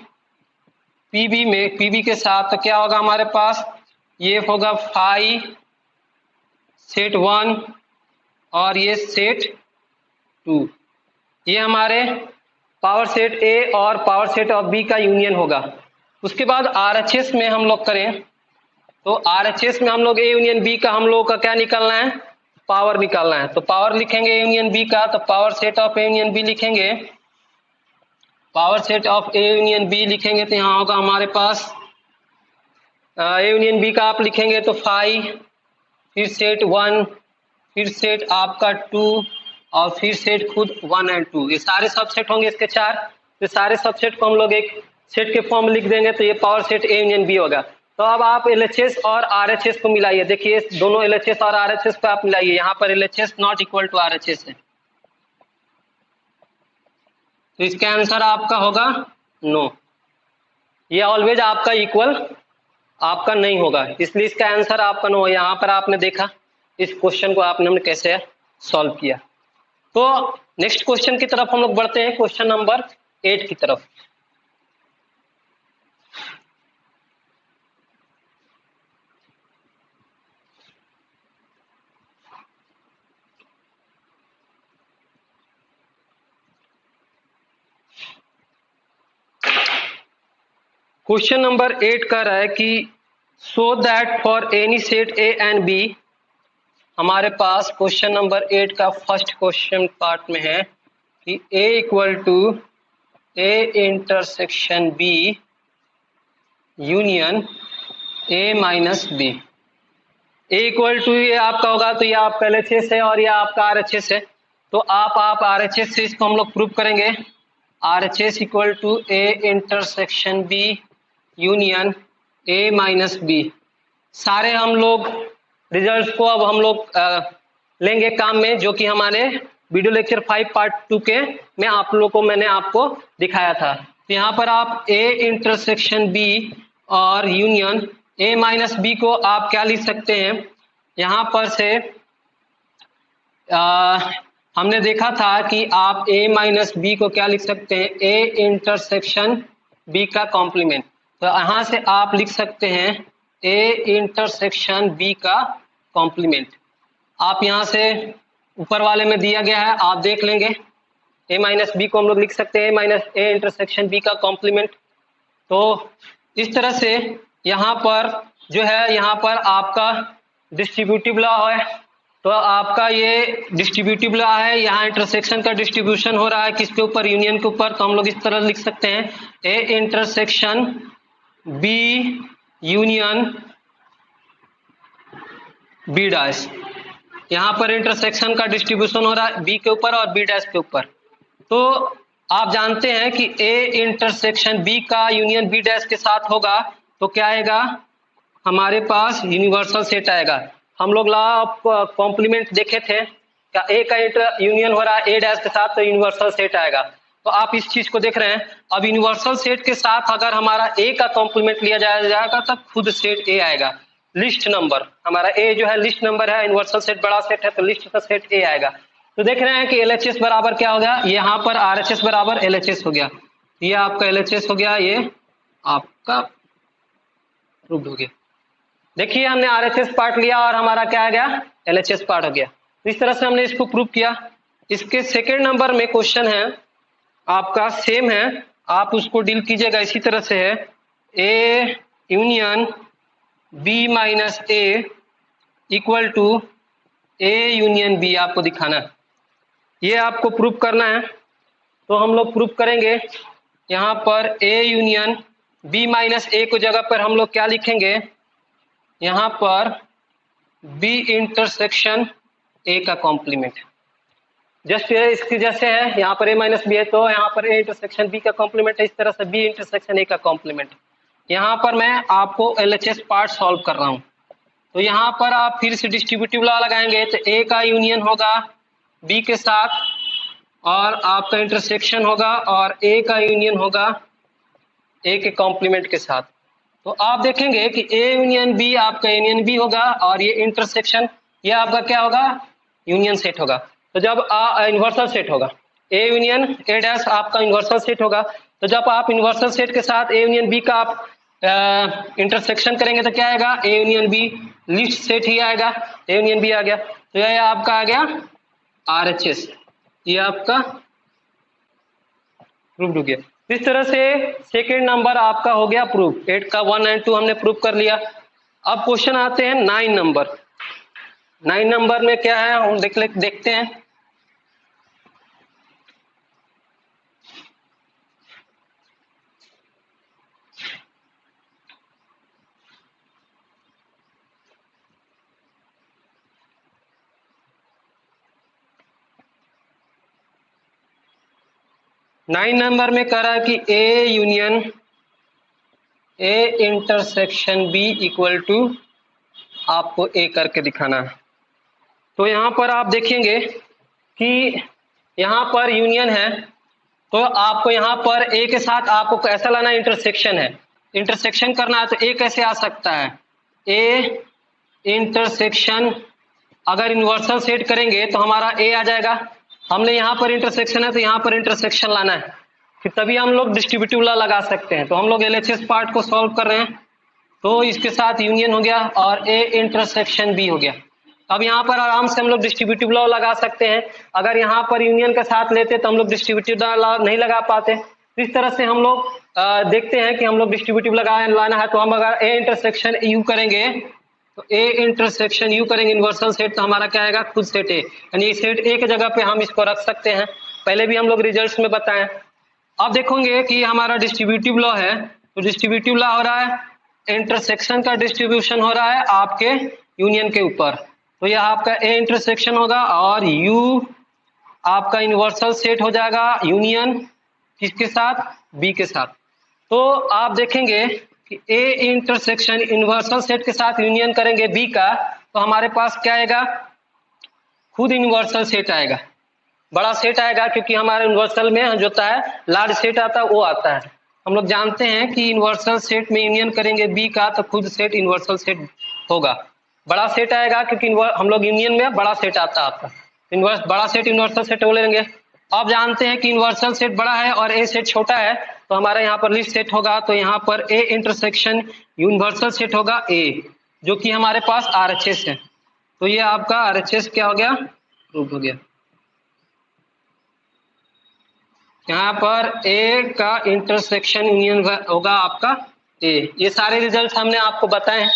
पीबी में, पीबी के साथ, तो क्या होगा हमारे पास, ये होगा फाई सेट 1 और ये सेट 2। ये हमारे पावर सेट ए और पावर सेट ऑफ बी का यूनियन होगा। उसके बाद आरएचएस में हम लोग करें तो आरएचएस में हम लोग ए यूनियन बी का हम लोग का क्या निकालना है, पावर निकालना है। तो पावर लिखेंगे ए यूनियन बी का, तो power set of A union B लिखेंगे, power set of A union B लिखेंगे तो यहाँ होगा हमारे पास ए यूनियन बी का आप लिखेंगे तो 5, फिर सेट 1, फिर सेट आपका 2 और फिर सेट खुद 1 और 2। ये सारे सबसेट होंगे इसके 4। तो सारे सबसेट को हम लोग एक सेट के फॉर्म में लिख देंगे तो ये power set A union B होगा। तो अब आप एलएचएस और आरएचएस को मिलाइए, देखिए दोनों एलएचएस और आरएचएस को आप मिलाइए। यहाँ पर LHS not equal to RHS है, तो इसका आंसर आपका होगा नो। ये ऑलवेज आपका इक्वल आपका नहीं होगा, इसलिए इसका आंसर आपका नो है। यहाँ पर आपने देखा इस क्वेश्चन को आपने कैसे सॉल्व किया। तो नेक्स्ट क्वेश्चन की तरफ हम लोग बढ़ते हैं, क्वेश्चन नंबर 8 की तरफ। क्वेश्चन नंबर 8 कह रहा है कि so that for any set A and B, हमारे पास क्वेश्चन नंबर 8 का फर्स्ट क्वेश्चन पार्ट में है कि A equal to A intersection B union A minus B. A equal to ये आपका होगा तो ये आपका एलएचएस है और ये आपका आरएचएस है। तो आप आरएचएस से इसको हम लोग प्रूव करेंगे। RHS equal to A intersection B union A minus B. सारे हम लोग रिजल्ट्स को अब हम लोग लेंगे काम में, जो कि हमारे वीडियो लेक्चर 5 पार्ट 2 के में आप लोगों को मैंने आपको दिखाया था। तो यहाँ पर आप ए इंटरसेक्शन बी और यूनियन ए माइनस बी को आप क्या लिख सकते हैं, यहाँ पर से हमने देखा था कि आप ए माइनस बी को क्या लिख सकते हैं, ए इंटरसेक्शन बी का कॉम्प्लीमेंट। तो यहाँ से आप लिख सकते हैं ए इंटरसेक्शन बी का कॉम्प्लीमेंट। आप यहाँ से ऊपर वाले में दिया गया है, आप देख लेंगे। ए माइनस बी को हम लोग लिख सकते हैं माइनस ए इंटरसेक्शन बी का कॉम्प्लीमेंट। तो इस तरह से यहाँ पर जो है, यहाँ पर आपका डिस्ट्रीब्यूटिव लॉ है। तो आपका ये डिस्ट्रीब्यूटिव लॉ है, यहाँ इंटरसेक्शन का डिस्ट्रीब्यूशन हो रहा है किसके ऊपर, यूनियन के ऊपर। तो हम लोग इस तरह लिख सकते हैं A intersection B union B dash. यहाँ पर इंटरसेक्शन का डिस्ट्रीब्यूशन हो रहा है बी के ऊपर और बी डैश के ऊपर। तो आप जानते हैं कि ए इंटरसेक्शन बी का यूनियन बी डैश के साथ होगा तो क्या आएगा, हमारे पास यूनिवर्सल सेट आएगा। हम लोग लॉ ऑफ कॉम्प्लीमेंट देखे थे, क्या ए का यूनियन हो रहा है ए डैश के साथ तो यूनिवर्सल सेट आएगा। तो आप इस चीज को देख रहे हैं। अब यूनिवर्सल सेट के साथ अगर हमारा ए का कॉम्प्लीमेंट लिया जाएगा तब खुद सेट ए आएगा। लिस्ट नंबर हमारा ए जो है लिस्ट नंबर है, यूनिवर्सल सेट बड़ा सेट है तो लिस्ट का सेट ए आएगा। तो देख रहे हैं कि एलएचएस बराबर क्या हो गया, यहाँ पर आरएचएस बराबर एलएचएस हो गया, ये आपका एलएचएस हो गया, ये आपका प्रूव हो गया। देखिए हमने आरएचएस पार्ट लिया और हमारा क्या आ गया, एलएचएस पार्ट हो गया। इस तरह से हमने इसको प्रूव किया। इसके सेकेंड नंबर में क्वेश्चन है आपका सेम है, आप उसको डील कीजिएगा इसी तरह से है, A union B minus A equal to A union B आपको दिखाना है, ये आपको प्रूव करना है। तो हम लोग प्रूव करेंगे। यहाँ पर ए यूनियन बी माइनस ए को जगह पर हम लोग क्या लिखेंगे, यहाँ पर बी इंटरसेक्शन ए का कॉम्प्लीमेंट। जस्ट इसकी जैसे है, यहाँ पर ए माइनस बी है तो यहाँ पर ए इंटरसेक्शन बी का कॉम्प्लीमेंट है, इस तरह से बी इंटरसेक्शन ए का कॉम्प्लीमेंट। यहाँ पर मैं आपको एलएचएस पार्ट सॉल्व कर रहा हूँ। तो यहाँ पर आप फिर से डिस्ट्रीब्यूटिव लॉ लगाएंगे तो ए का यूनियन होगा बी के साथ और आपका इंटरसेक्शन होगा और ए का यूनियन होगा ए के कॉम्प्लीमेंट के साथ। तो आप देखेंगे कि ए यूनियन बी आपका यूनियन बी होगा और ये इंटरसेक्शन ये आपका क्या होगा, यूनियन सेट होगा। तो जब यूनिवर्सल सेट होगा ए यूनियन ए डैश आपका यूनिवर्सल सेट होगा। तो जब आप यूनिवर्सल सेट के साथ ए यूनियन बी का आप इंटरसेक्शन करेंगे तो क्या आएगा, A union B list set ही आएगा, ए यूनियन बी आ गया। तो ये आपका आ गया आरएचएस, ये आपका प्रूव हो गया। इस तरह से सेकेंड नंबर आपका हो गया प्रूव, 8 का 1 एंड 2 हमने प्रूव कर लिया। अब क्वेश्चन आते हैं 9 नंबर। 9 नंबर में क्या है हम देखते हैं। नाइन नंबर में कह रहा है कि A union A intersection B equal to आपको ए करके दिखाना है। तो यहाँ पर आप देखेंगे कि यहाँ पर यूनियन है तो आपको यहाँ पर ए के साथ आपको ऐसा लाना, इंटरसेक्शन है, इंटरसेक्शन करना है तो ए कैसे आ सकता है, ए इंटरसेक्शन अगर यूनिवर्सल सेट करेंगे तो हमारा ए आ जाएगा। हमने यहाँ पर इंटरसेक्शन है तो यहाँ पर इंटरसेक्शन लाना है, फिर तभी हम लोग डिस्ट्रीब्यूटिव लॉ लगा सकते हैं। तो हम लोग एलएचएस पार्ट को सॉल्व कर रहे हैं तो इसके साथ यूनियन हो गया और ए इंटरसेक्शन बी हो गया। अब यहाँ पर आराम से हम लोग डिस्ट्रीब्यूटिव लॉ लगा सकते हैं। अगर यहाँ पर यूनियन का साथ लेते तो हम लोग डिस्ट्रीब्यूटिव लॉ नहीं लगा पाते। इस तरह से हम लोग देखते हैं कि हम लोग डिस्ट्रीब्यूटिव लाना है तो हम अगर ए इंटरसेक्शन यू करेंगे तो ए इंटरसेक्शन यू करेंगे यूनिवर्सल सेट तो हमारा क्या आएगा, खुद सेट ए, यानी सेट ए की जगह पे हम इसको रख सकते हैं। पहले भी हम लोग रिजल्ट्स में बताएं। अब देखोगे कि हमारा डिस्ट्रीब्यूटिव लॉ है तो डिस्ट्रीब्यूटिव लॉ हो रहा है इंटरसेक्शन का डिस्ट्रीब्यूशन हो रहा है आपके यूनियन के ऊपर। तो यह आपका ए इंटरसेक्शन होगा और यू आपका यूनिवर्सल सेट हो जाएगा यूनियन किसके साथ, बी के साथ। तो आप देखेंगे कि ए इंटरसेक्शन यूनिवर्सल सेट के साथ यूनियन करेंगे बी का तो हमारे पास क्या आएगा, खुद यूनिवर्सल सेट आएगा, बड़ा सेट आएगा, क्योंकि हमारे यूनिवर्सल में जो होता है लार्ज सेट आता है वो आता है। हम लोग जानते हैं कि यूनिवर्सल सेट में यूनियन करेंगे बी का तो खुद सेट यूनिवर्सल सेट होगा, बड़ा सेट आएगा, क्योंकि हम लोग यूनियन में बड़ा सेट आता है आपका, बड़ा सेट यूनिवर्सल सेट हो लेंगे। आप जानते हैं कि यूनिवर्सल सेट बड़ा है और ए सेट छोटा है तो हमारा यहाँ पर लिस्ट सेट होगा। तो यहाँ पर ए इंटरसेक्शन यूनिवर्सल सेट होगा ए, जो कि हमारे पास आरएचएस है। तो ये आपका आरएचएस क्या हो गया, प्रूव हो गया। यहाँ पर ए का इंटरसेक्शन यूनियन होगा आपका ए। ये सारे रिजल्ट हमने आपको बताए हैं।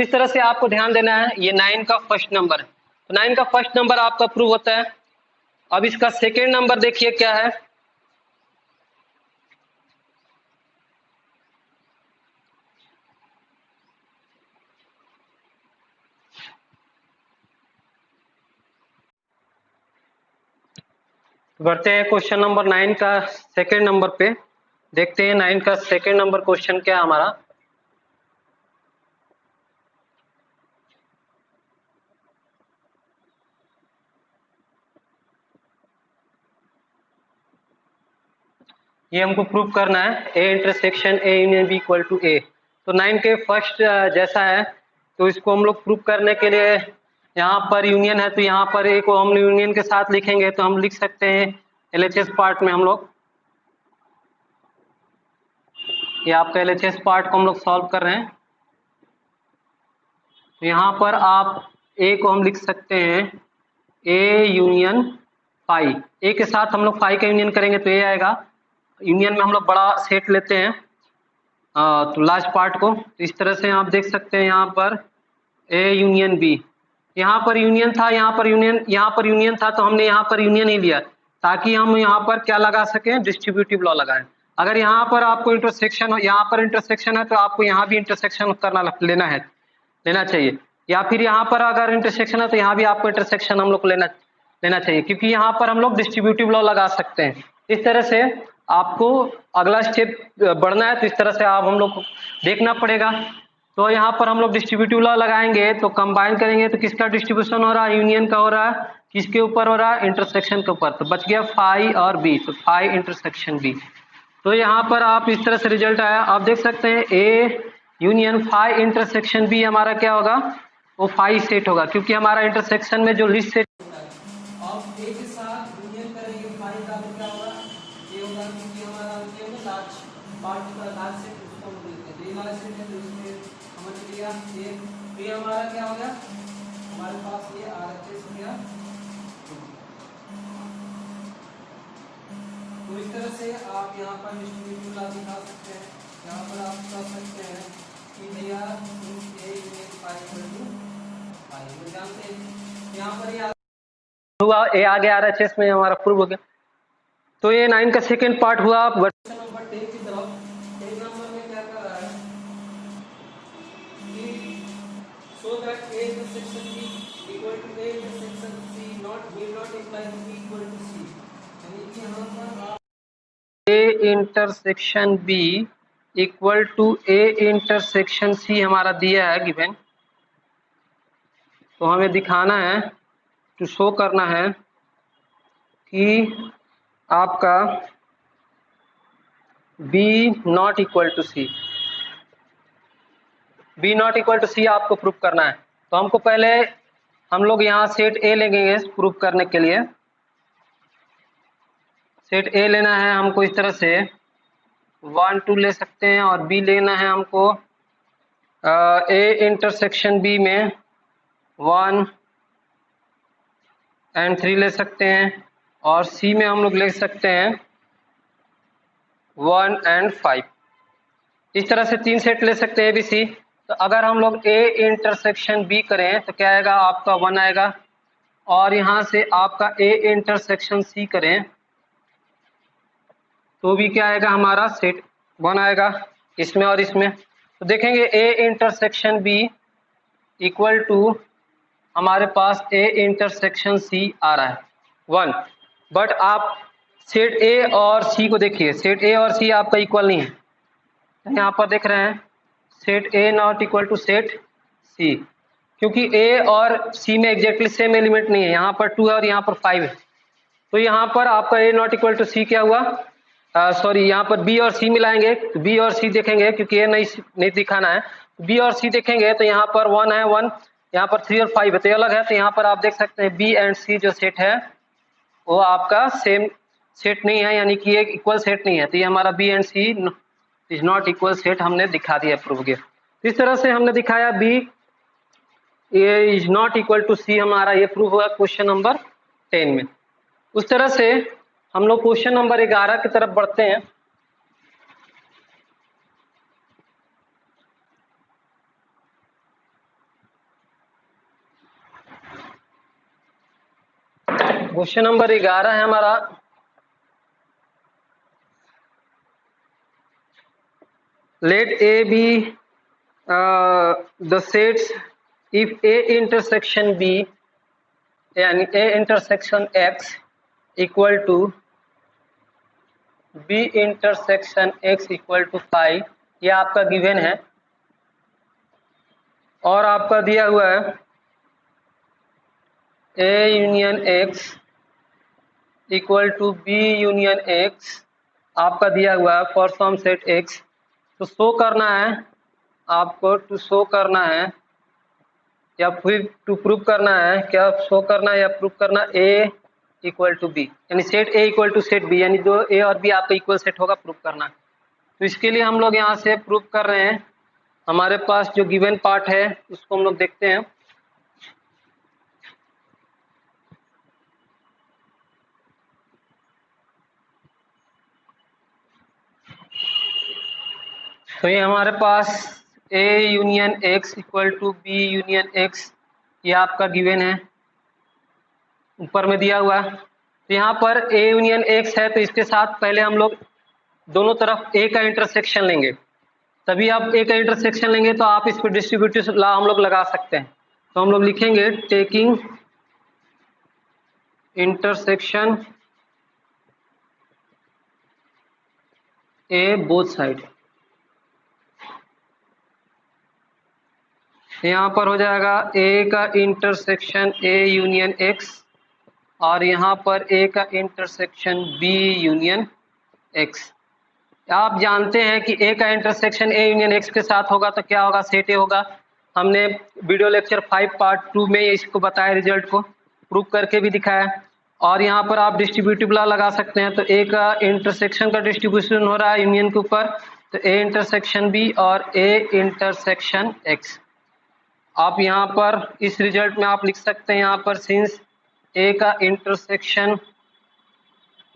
इस तरह से आपको ध्यान देना है। ये 9 का फर्स्ट नंबर है, तो 9 का फर्स्ट नंबर आपका प्रूव होता है। अब इसका सेकेंड नंबर देखिए क्या है। तो बढ़ते हैं क्वेश्चन नंबर 9 का सेकेंड नंबर पे। देखते हैं 9 का सेकेंड नंबर क्वेश्चन क्या है हमारा। ये हमको प्रूव करना है A intersection A union B equal to A. तो 9 के फर्स्ट जैसा है, तो इसको हम लोग प्रूव करने के लिए यहाँ पर यूनियन है, तो यहाँ पर ए को हम यूनियन के साथ लिखेंगे, तो हम लिख सकते हैं एलएचएस पार्ट में हम लोग, ये आपका एलएचएस पार्ट को हम लोग सॉल्व कर रहे हैं। तो यहाँ पर आप ए को हम लिख सकते हैं ए यूनियन फाई। ए के साथ हम लोग फाई का यूनियन करेंगे तो ए आएगा। यूनियन में हम लोग बड़ा सेट लेते हैं तो लार्ज पार्ट को, तो इस तरह से आप देख सकते हैं यहाँ पर ए यूनियन बी। यहाँ पर यूनियन था, यहाँ पर यूनियन था, तो हमने यहाँ पर यूनियन ही लिया ताकि हम यहाँ पर क्या लगा सकें, डिस्ट्रीब्यूटिव लॉ लगाएं। अगर यहाँ पर आपको इंटरसेक्शन, यहाँ पर इंटरसेक्शन है तो आपको यहाँ भी इंटरसेक्शन करना लेना चाहिए, या फिर यहाँ पर अगर इंटरसेक्शन है तो यहाँ भी आपको इंटरसेक्शन हम लोग को लेना चाहिए, क्योंकि यहाँ पर हम लोग डिस्ट्रीब्यूटिव लॉ लगा सकते हैं। इस तरह से आपको अगला स्टेप बढ़ना है, तो इस तरह से आप हम लोग को देखना पड़ेगा। तो यहाँ पर हम लोग डिस्ट्रीब्यूटिव लॉ लगाएंगे, तो कंबाइन करेंगे तो किसका डिस्ट्रीब्यूशन हो रहा है, यूनियन का हो रहा है, किसके ऊपर हो रहा है, इंटरसेक्शन के ऊपर। तो बच गया फाई और बी, तो फाई इंटरसेक्शन बी। तो यहाँ पर आप इस तरह से रिजल्ट आया, आप देख सकते हैं A union phi intersection B हमारा क्या होगा, वो फाई सेट होगा, क्योंकि हमारा इंटरसेक्शन में जो लिस्ट सेट अब ए के साथ यूनियन करेंगे फाई का तो क्या होगा, ये होगा, क्योंकि हमारा ये होगा लार्ज पार्ट का लार्ज सेट, उसको हम बोलते हैं। ये वाला सेट है तो इसमें समझ लिया ये हमारा क्या हो गया, हमारे पास ये आरएचएस हो गया। तो इस तरह से आप यहाँ पर डिस्ट्रीब्यूटिव लॉ दिखा सकते हैं। यहाँ पर आप कर सकते हैं कि भैया A union phi equal to phi, तो जानते हैं यहाँ पर ये हुआ, ए आ गया आरएचएस में, हमारा प्रूव हो गया। तो ये 9 का सेकेंड पार्ट हुआ। क्वेश्चन नंबर 10 की तरफ, 10 नंबर में क्या कर रहा है कि so that A intersection B equal to A intersection C not need not imply to B equal to C, यानी कि यहाँ पर आप A intersection B equal to A intersection C हमारा दिया है गिवन। तो हमें दिखाना है, टू शो करना है कि आपका B not equal to C, B not equal to C आपको प्रूफ करना है। तो हमको पहले हम लोग यहाँ सेट ए लेंगे प्रूफ करने के लिए। सेट ए लेना है हमको, इस तरह से 1 2 ले सकते हैं, और B लेना है हमको ए इंटरसेक्शन B में 1 एंड 3 ले सकते हैं, और C में हम लोग ले सकते हैं 1 एंड 5। इस तरह से 3 सेट ले सकते हैं ABC। तो अगर हम लोग A इंटरसेक्शन B करें तो क्या आएगा, आपका 1 आएगा, और यहाँ से आपका A इंटरसेक्शन C करें तो भी क्या आएगा, हमारा सेट 1 आएगा इसमें और इसमें। तो देखेंगे A intersection B equal to हमारे पास A इंटरसेक्शन C आ रहा है 1, बट आप सेट A और C को देखिए, सेट A और C आपका इक्वल नहीं है। यहाँ पर देख रहे हैं set A not equal to set C, क्योंकि A और C में एग्जैक्टली सेम एलिमेंट नहीं है, यहाँ पर 2 है और यहाँ पर 5 है। तो यहाँ पर आपका A not equal to C क्या हुआ, सॉरी, यहाँ पर B और C मिलाएंगे, तो B और C देखेंगे, क्योंकि A नहीं दिखाना है। B और C देखेंगे तो यहाँ पर 1 है 1, यहाँ पर 3 और 5 है, तो अलग है। तो यहाँ पर आप देख सकते हैं B एंड C जो सेट है वो आपका सेम सेट नहीं है, यानी कि एक इक्वल सेट नहीं है। तो ये हमारा B and C is not equal set हमने दिखा दिया, प्रूव किया। इस तरह से हमने दिखाया B is not equal to C, हमारा ये प्रूव हुआ क्वेश्चन नंबर 10 में। उस तरह से हम लोग क्वेश्चन नंबर 11 की तरफ बढ़ते हैं। क्वेश्चन नंबर 11 है हमारा, let A be the sets if A intersection B यानी A intersection X equal to B intersection x equal to 5, ये आपका गिवन है। और आपका दिया हुआ है A union x equal to B union x, आपका दिया हुआ है फॉर सम सेट एक्स। तो शो करना है आपको, टू शो करना है या फिर टू प्रूव करना है, क्या शो करना है या प्रूव करना, ए इक्वल टू बी, यानी set A equal to set B, यानी जो ए और बी आपका इक्वल सेट होगा प्रूव करना है। तो इसके लिए हम लोग यहाँ से प्रूव कर रहे हैं। हमारे पास जो गिवन पार्ट है उसको हम लोग देखते हैं। तो ये हमारे पास A union x equal to B union X, ये आपका गिवन है, ऊपर में दिया हुआ है। तो यहाँ पर ए यूनियन एक्स है, तो इसके साथ पहले हम लोग दोनों तरफ ए का इंटरसेक्शन लेंगे, तभी आप ए का इंटरसेक्शन लेंगे तो आप इस पर डिस्ट्रीब्यूटिव लॉ हम लोग लगा सकते हैं। तो हम लोग लिखेंगे taking intersection A both side, यहाँ पर हो जाएगा ए का इंटरसेक्शन ए यूनियन एक्स और यहाँ पर ए का इंटरसेक्शन बी यूनियन एक्स। आप जानते हैं कि ए का इंटरसेक्शन ए यूनियन एक्स के साथ होगा तो क्या होगा, सेट ए होगा। हमने वीडियो लेक्चर 5 पार्ट 2 में इसको बताया, रिजल्ट को प्रूव करके भी दिखाया। और यहाँ पर आप डिस्ट्रीब्यूटिव लॉ लगा सकते हैं। तो ए का इंटरसेक्शन का डिस्ट्रीब्यूशन हो रहा है यूनियन के ऊपर, तो ए इंटरसेक्शन बी और ए इंटरसेक्शन एक्स। आप यहाँ पर इस रिजल्ट में आप लिख सकते हैं, यहाँ पर सिंस ए का इंटरसेक्शन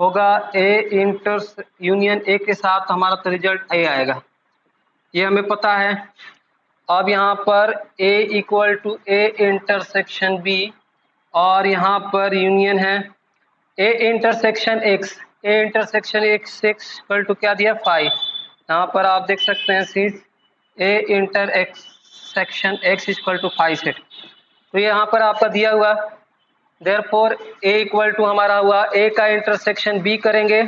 होगा ए इंटर यूनियन ए के साथ, हमारा तो रिजल्ट ए आएगा, ये हमें पता है। अब यहाँ पर A equal to A intersection B और यहाँ पर यूनियन है A intersection X, A intersection x equal to क्या दिया 5। यहाँ पर आप देख सकते हैं since A intersection x equal to 5 set. तो यहाँ पर आपका दिया हुआ देयरफॉर ए इक्वल टू हमारा हुआ ए का इंटरसेक्शन बी करेंगे,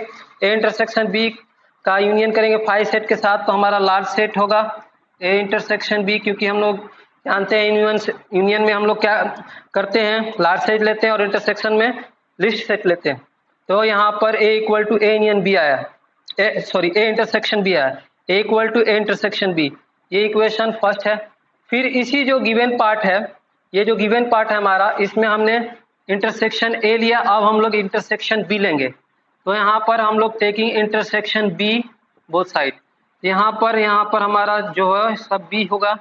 ए इंटरसेक्शन बी का यूनियन करेंगे 5 सेट के साथ, तो हमारा लार्ज सेट होगा ए इंटरसेक्शन बी, क्योंकि हम लोग जानते हैं यूनियन में हम लोग क्या करते हैं, लार्ज सेट लेते हैं और इंटरसेक्शन में लिस्ट सेट लेते हैं। तो यहाँ पर A equal to A union B आया, ए इंटरसेक्शन बी आया, A equal to A intersection B, ये इक्वेशन फर्स्ट है। फिर इसी जो गिवन पार्ट है, ये जो गिवन पार्ट है हमारा, इसमें हमने इंटरसेक्शन ए लिया, अब हम लोग इंटरसेक्शन बी लेंगे। तो यहाँ पर हम लोग taking intersection B both side, यहाँ पर हमारा जो है सब बी होगा,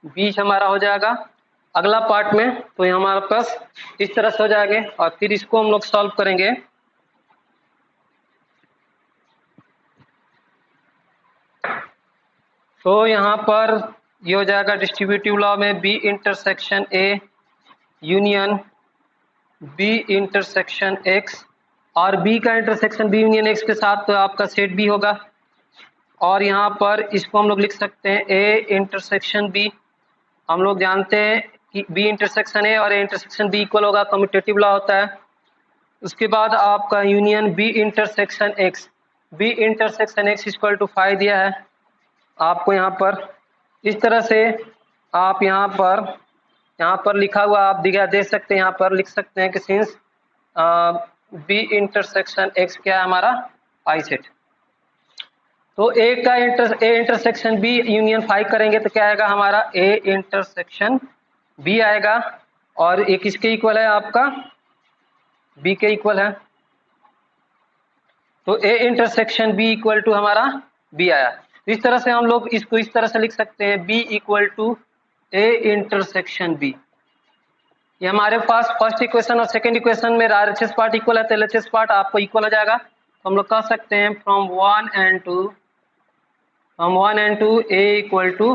बीच हमारा हो जाएगा अगला पार्ट में। तो ये हमारे पास इस तरह से हो जाएंगे और फिर इसको हम लोग सॉल्व करेंगे। तो यहाँ पर ये हो जाएगा डिस्ट्रीब्यूटिव लॉ में B intersection A union B intersection x, और बी का इंटरसेक्शन बी यूनियन एक्स के साथ तो आपका सेट बी होगा। और यहाँ पर इसको हम लोग लिख सकते हैं ए इंटरसेक्शन बी, हम लोग जानते हैं कि बी इंटरसेक्शन ए और ए इंटरसेक्शन बी इक्वल होगा, कम्यूटेटिव लॉ होता है। उसके बाद आपका union B intersection x, B intersection x equal to 5 दिया है आपको यहाँ पर। इस तरह से आप यहाँ पर लिखा हुआ आप दे सकते हैं, यहाँ पर लिख सकते हैं कि सिंस बी इंटरसेक्शन एक्स क्या है हमारा पाई सेट। तो ए इंटरसेक्शन बी यूनियन 5 करेंगे तो क्या आएगा हमारा ए इंटरसेक्शन बी आएगा, और एक किसके इक्वल है आपका बी के इक्वल है। तो A intersection B equal to हमारा बी आया। इस तरह से हम लोग इसको इस तरह से लिख सकते हैं B equal to A intersection B. ये हमारे पास फर्स्ट इक्वेशन और सेकंड इक्वेशन में RHS पार्ट इक्वल है, तो LHS पार्ट आपको इक्वल हो जाएगा। तो हम लोग कह सकते हैं from 1 and 2 A equal to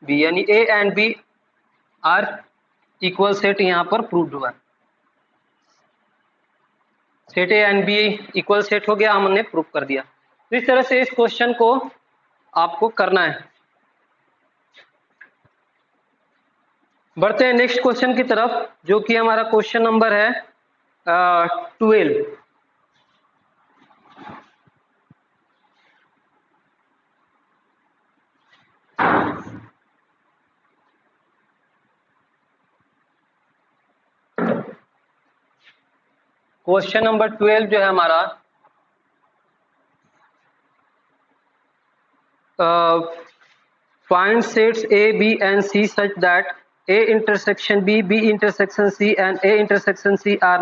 B, यानी A and B are equal set यहाँ पर प्रूव्ड हुआ। Set A and B equal set हो गया, हमने प्रूव कर दिया। तो इस तरह से इस क्वेश्चन को आपको करना है। बढ़ते हैं नेक्स्ट क्वेश्चन की तरफ, जो कि हमारा क्वेश्चन नंबर है 12। क्वेश्चन नंबर 12 जो है हमारा, find sets A B and C such that A intersection B, B intersection C and A intersection C are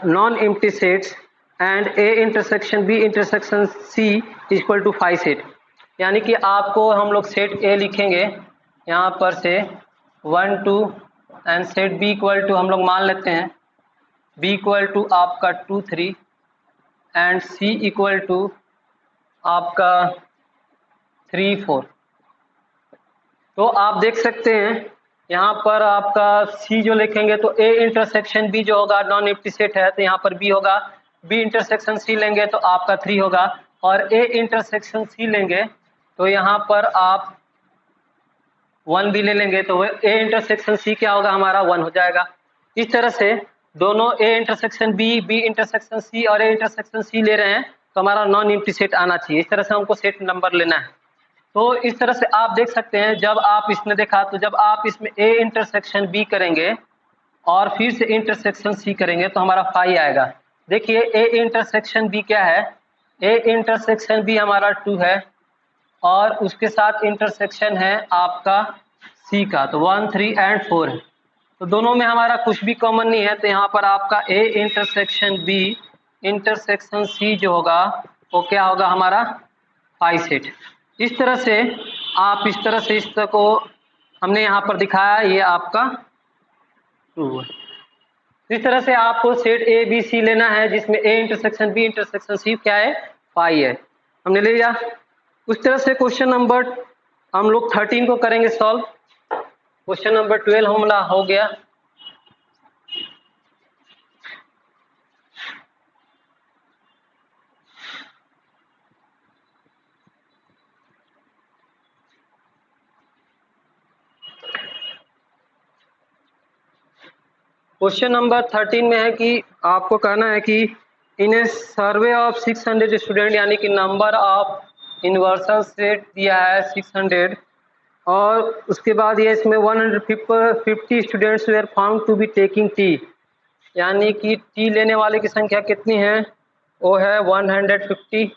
non empty sets and A intersection B intersection C equal to 5 set. यानी कि आपको हम लोग set ए लिखेंगे यहाँ पर से 1 2 and set B equal to हम लोग मान लेते हैं बी इक्वल टू आपका 2 3 एंड सी इक्वल टू आपका 3 4। तो आप देख सकते हैं यहाँ पर आपका सी जो लिखेंगे तो ए इंटरसेक्शन बी जो होगा नॉन एम्प्टी सेट है, तो यहाँ पर बी होगा, बी इंटरसेक्शन सी लेंगे तो आपका 3 होगा, और ए इंटरसेक्शन सी लेंगे तो यहाँ पर आप 1 भी ले लेंगे तो ए इंटरसेक्शन सी क्या होगा हमारा 1 हो जाएगा। इस तरह से दोनों A intersection B, B intersection C और ए इंटरसेक्शन सी ले रहे हैं तो हमारा नॉन एम्प्टी सेट आना चाहिए। इस तरह से हमको सेट नंबर लेना है। तो इस तरह से आप देख सकते हैं, जब आप इसमें देखा तो जब आप इसमें ए इंटरसेक्शन बी करेंगे और फिर से इंटरसेक्शन सी करेंगे तो हमारा 5 आएगा। देखिए ए इंटरसेक्शन बी क्या है, ए इंटरसेक्शन बी हमारा 2 है और उसके साथ इंटरसेक्शन है आपका सी का, तो 1 3 एंड 4 है। तो दोनों में हमारा कुछ भी कॉमन नहीं है, तो यहाँ पर आपका A intersection B intersection C जो होगा वो क्या होगा हमारा 5 सेट। इस तरह से आप इस तरह से इस तरह को हमने यहाँ पर दिखाया, ये आपका 2 है। इस तरह से आपको सेट ए बी सी लेना है जिसमें A intersection B intersection C क्या है 5 है, हमने ले लिया। उस तरह से क्वेश्चन नंबर हम लोग 13 को करेंगे सॉल्व। क्वेश्चन नंबर 12 हमला हो गया। क्वेश्चन नंबर 13 में है कि आपको कहना है कि इन ए सर्वे ऑफ 600 स्टूडेंट, यानी कि नंबर ऑफ यूनिवर्सल सेट दिया है 600 और उसके बाद ये इसमें 150 students were found to be taking T, यानी कि टी लेने वाले की संख्या कितनी है वो है 150।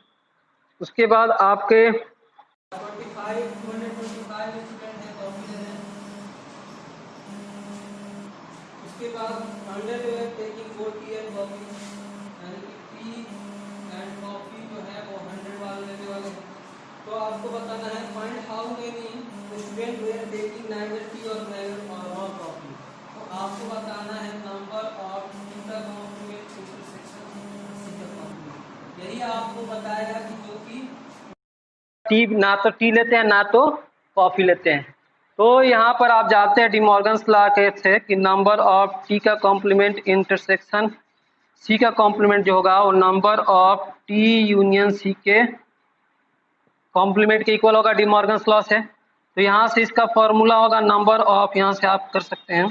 उसके बाद आपके 225 स्टूडेंट है कॉपी ले रहे हैं। उसके बाद 100 वेयर टेकिंग 40 एंड कॉपी, यानी कि टी एंड कॉपी जो है वो 100 वाले लेने वाले हैं। तो आपको बताना है find how many student were taking neither T और नॉट कॉपी। तो आपको बताना है नंबर ऑफ टी का कॉम्प्लीमेंट इंटरसेक्शन सी का कॉम्प्लीमेंट। यही आपको बताएगा कि जो कि टी ना तो टी लेते हैं ना तो कॉफी लेते हैं। तो यहाँ पर आप जानते हैं डिमॉर्गन्स लॉ के से कि नंबर ऑफ टी का कॉम्प्लीमेंट इंटरसेक्शन सी का कॉम्प्लीमेंट जो होगा वो number of T union C के कॉम्प्लीमेंट के इक्वल होगा, डिमॉर्गन्स लॉ से। तो यहाँ से इसका फॉर्मूला होगा नंबर ऑफ, यहाँ से आप कर सकते हैं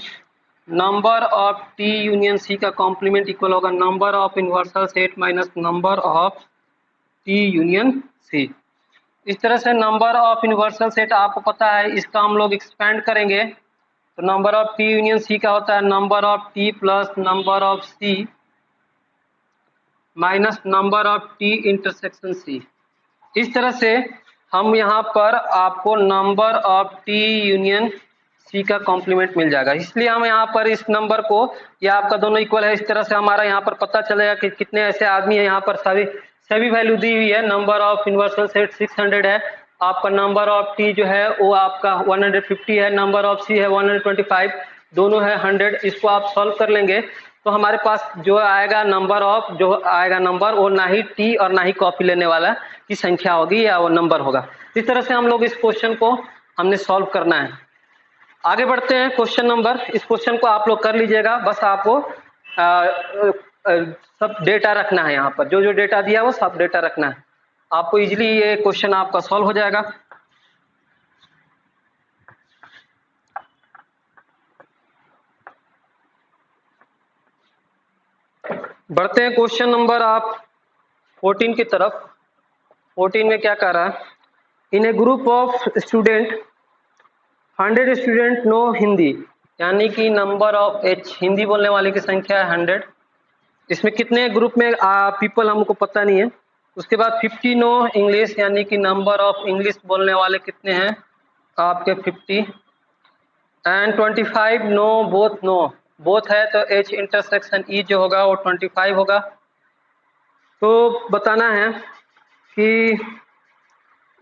number of T union C का कॉम्प्लीमेंट इक्वल होगा number of universal set minus number of T union C. इस तरह से नंबर ऑफ यूनिवर्सल सेट आपको पता है, इसका हम लोग एक्सपेंड करेंगे तो number of T union C का होता है number of T plus number of C minus number of T intersection C. इस तरह से हम यहाँ पर आपको number of T union C का कॉम्प्लीमेंट मिल जाएगा। इसलिए हम यहाँ पर इस नंबर को, या आपका दोनों इक्वल है, इस तरह से हमारा यहाँ पर पता चलेगा कि कितने ऐसे आदमी है। यहाँ पर सभी वैल्यू दी हुई है। नंबर ऑफ यूनिवर्सल सेट 600 है, आपका नंबर ऑफ टी जो है वो आपका 150 है, नंबर ऑफ सी है 125, दोनों है 100। इसको आप सॉल्व कर लेंगे तो हमारे पास जो आएगा नंबर ऑफ, जो आएगा नंबर वो ना ही टी और ना ही कॉपी लेने वाला की संख्या होगी या वो नंबर होगा। इस तरह से हम लोग इस क्वेश्चन को हमने सॉल्व करना है। आगे बढ़ते हैं क्वेश्चन नंबर, इस क्वेश्चन को आप लोग कर लीजिएगा, बस आपको सब डेटा रखना है। यहाँ पर जो जो डेटा दिया है वो सब डेटा रखना है, आपको इजीली ये क्वेश्चन आपका सॉल्व हो जाएगा। बढ़ते हैं क्वेश्चन नंबर आप 14 की तरफ। 14 में क्या कह रहा है, in a group of student 100 student know Hindi, यानी कि नंबर ऑफ एच, हिंदी बोलने वाले की संख्या है 100 इसमें कितने ग्रुप में पीपल हमको पता नहीं है। उसके बाद 50 नो इंग्लिश, यानी कि नंबर ऑफ इंग्लिश बोलने वाले कितने हैं आपके 50। And 25 no both, no both है तो H इंटरसेक्शन E जो होगा वो 25 होगा। तो बताना है कि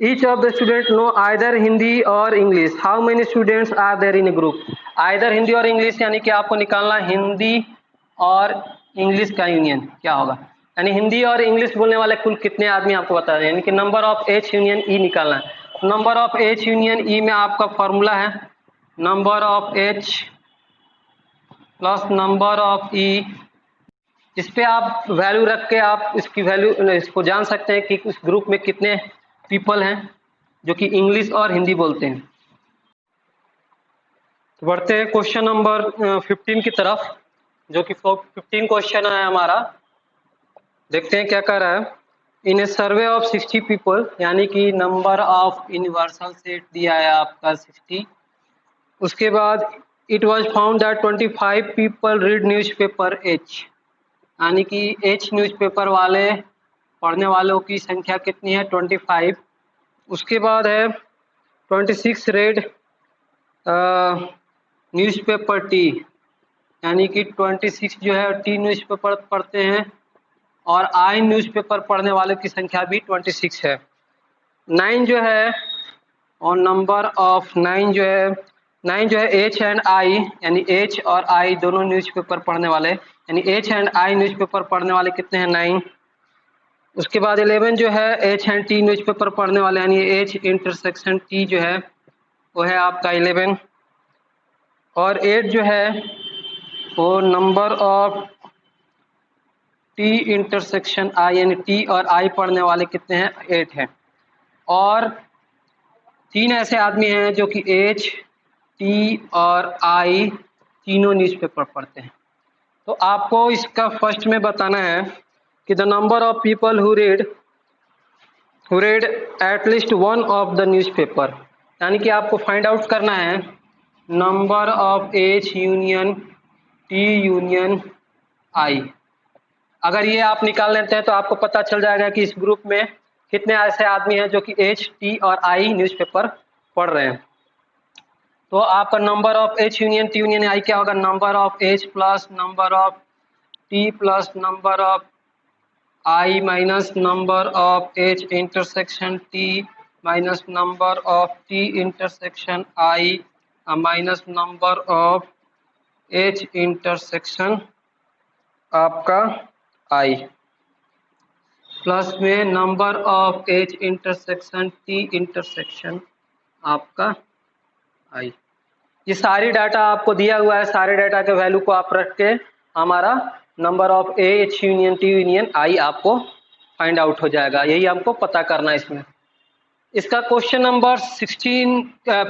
each of the student know either Hindi और English, how many students are there in a group. Either Hindi और इंग्लिश यानी कि आपको निकालना हिंदी और इंग्लिश का यूनियन क्या होगा, यानी हिंदी और इंग्लिश बोलने वाले कुल कितने आदमी आपको बता दें, यानी कि number of H union E निकालना है। Number of H union E में आपका फॉर्मूला है number of H plus number of E। इस पे आप वैल्यू रख के आप इसकी वैल्यू इसको जान सकते हैं कि उस ग्रुप में कितने पीपल हैं जो कि इंग्लिश और हिंदी बोलते हैं। तो बढ़ते हैं क्वेश्चन नंबर 15 की तरफ, जो कि 15 क्वेश्चन है हमारा। देखते हैं क्या कर रहा है। In A survey of 60 people, यानी कि नंबर ऑफ यूनिवर्सल सेट दिया है आपका 60। उसके बाद it was found that 25 people read newspaper H, यानी कि H न्यूज़पेपर वाले पढ़ने वालों की संख्या कितनी है 25। उसके बाद है 26 रेड न्यूज़पेपर T, यानी कि 26 जो है T न्यूज़पेपर पढ़ते हैं और I न्यूज़पेपर पढ़ने वालों की संख्या भी 26 है। 9 जो है और नंबर ऑफ 9 जो है H एंड I, यानी H और I दोनों न्यूज़पेपर पढ़ने वाले, यानी H एंड I न्यूज़पेपर पढ़ने वाले कितने हैं 9। उसके बाद 11 जो है H एंड T न्यूज़पेपर पढ़ने वाले, यानी H इंटरसेक्शन T जो है वो है आपका 11। और 8 जो है वो number of T intersection I, यानी T और I पढ़ने वाले कितने हैं 8 हैं। और 3 ऐसे आदमी हैं जो कि H, T और I तीनों न्यूज़पेपर पढ़ते हैं। तो आपको इसका फर्स्ट में बताना है कि the number of people who read at least one of the newspaper, यानी कि आपको फाइंड आउट करना है number of H union T union I। अगर ये आप निकाल लेते हैं तो आपको पता चल जाएगा कि इस ग्रुप में कितने ऐसे आदमी हैं जो कि H, T और I न्यूज़पेपर पढ़ रहे हैं। तो आपका number of H union T union I क्या होगा, number of H plus number of T plus number of I minus number of H intersection T minus number of T intersection I minus number of H intersection आपका I plus में number of H intersection T intersection आपका I। ये सारी data आपको दिया हुआ है, सारे डाटा के वैल्यू को आप रख के हमारा number of H union T union I आपको फाइंड आउट हो जाएगा। यही आपको पता करना है इसमें। इसका क्वेश्चन नंबर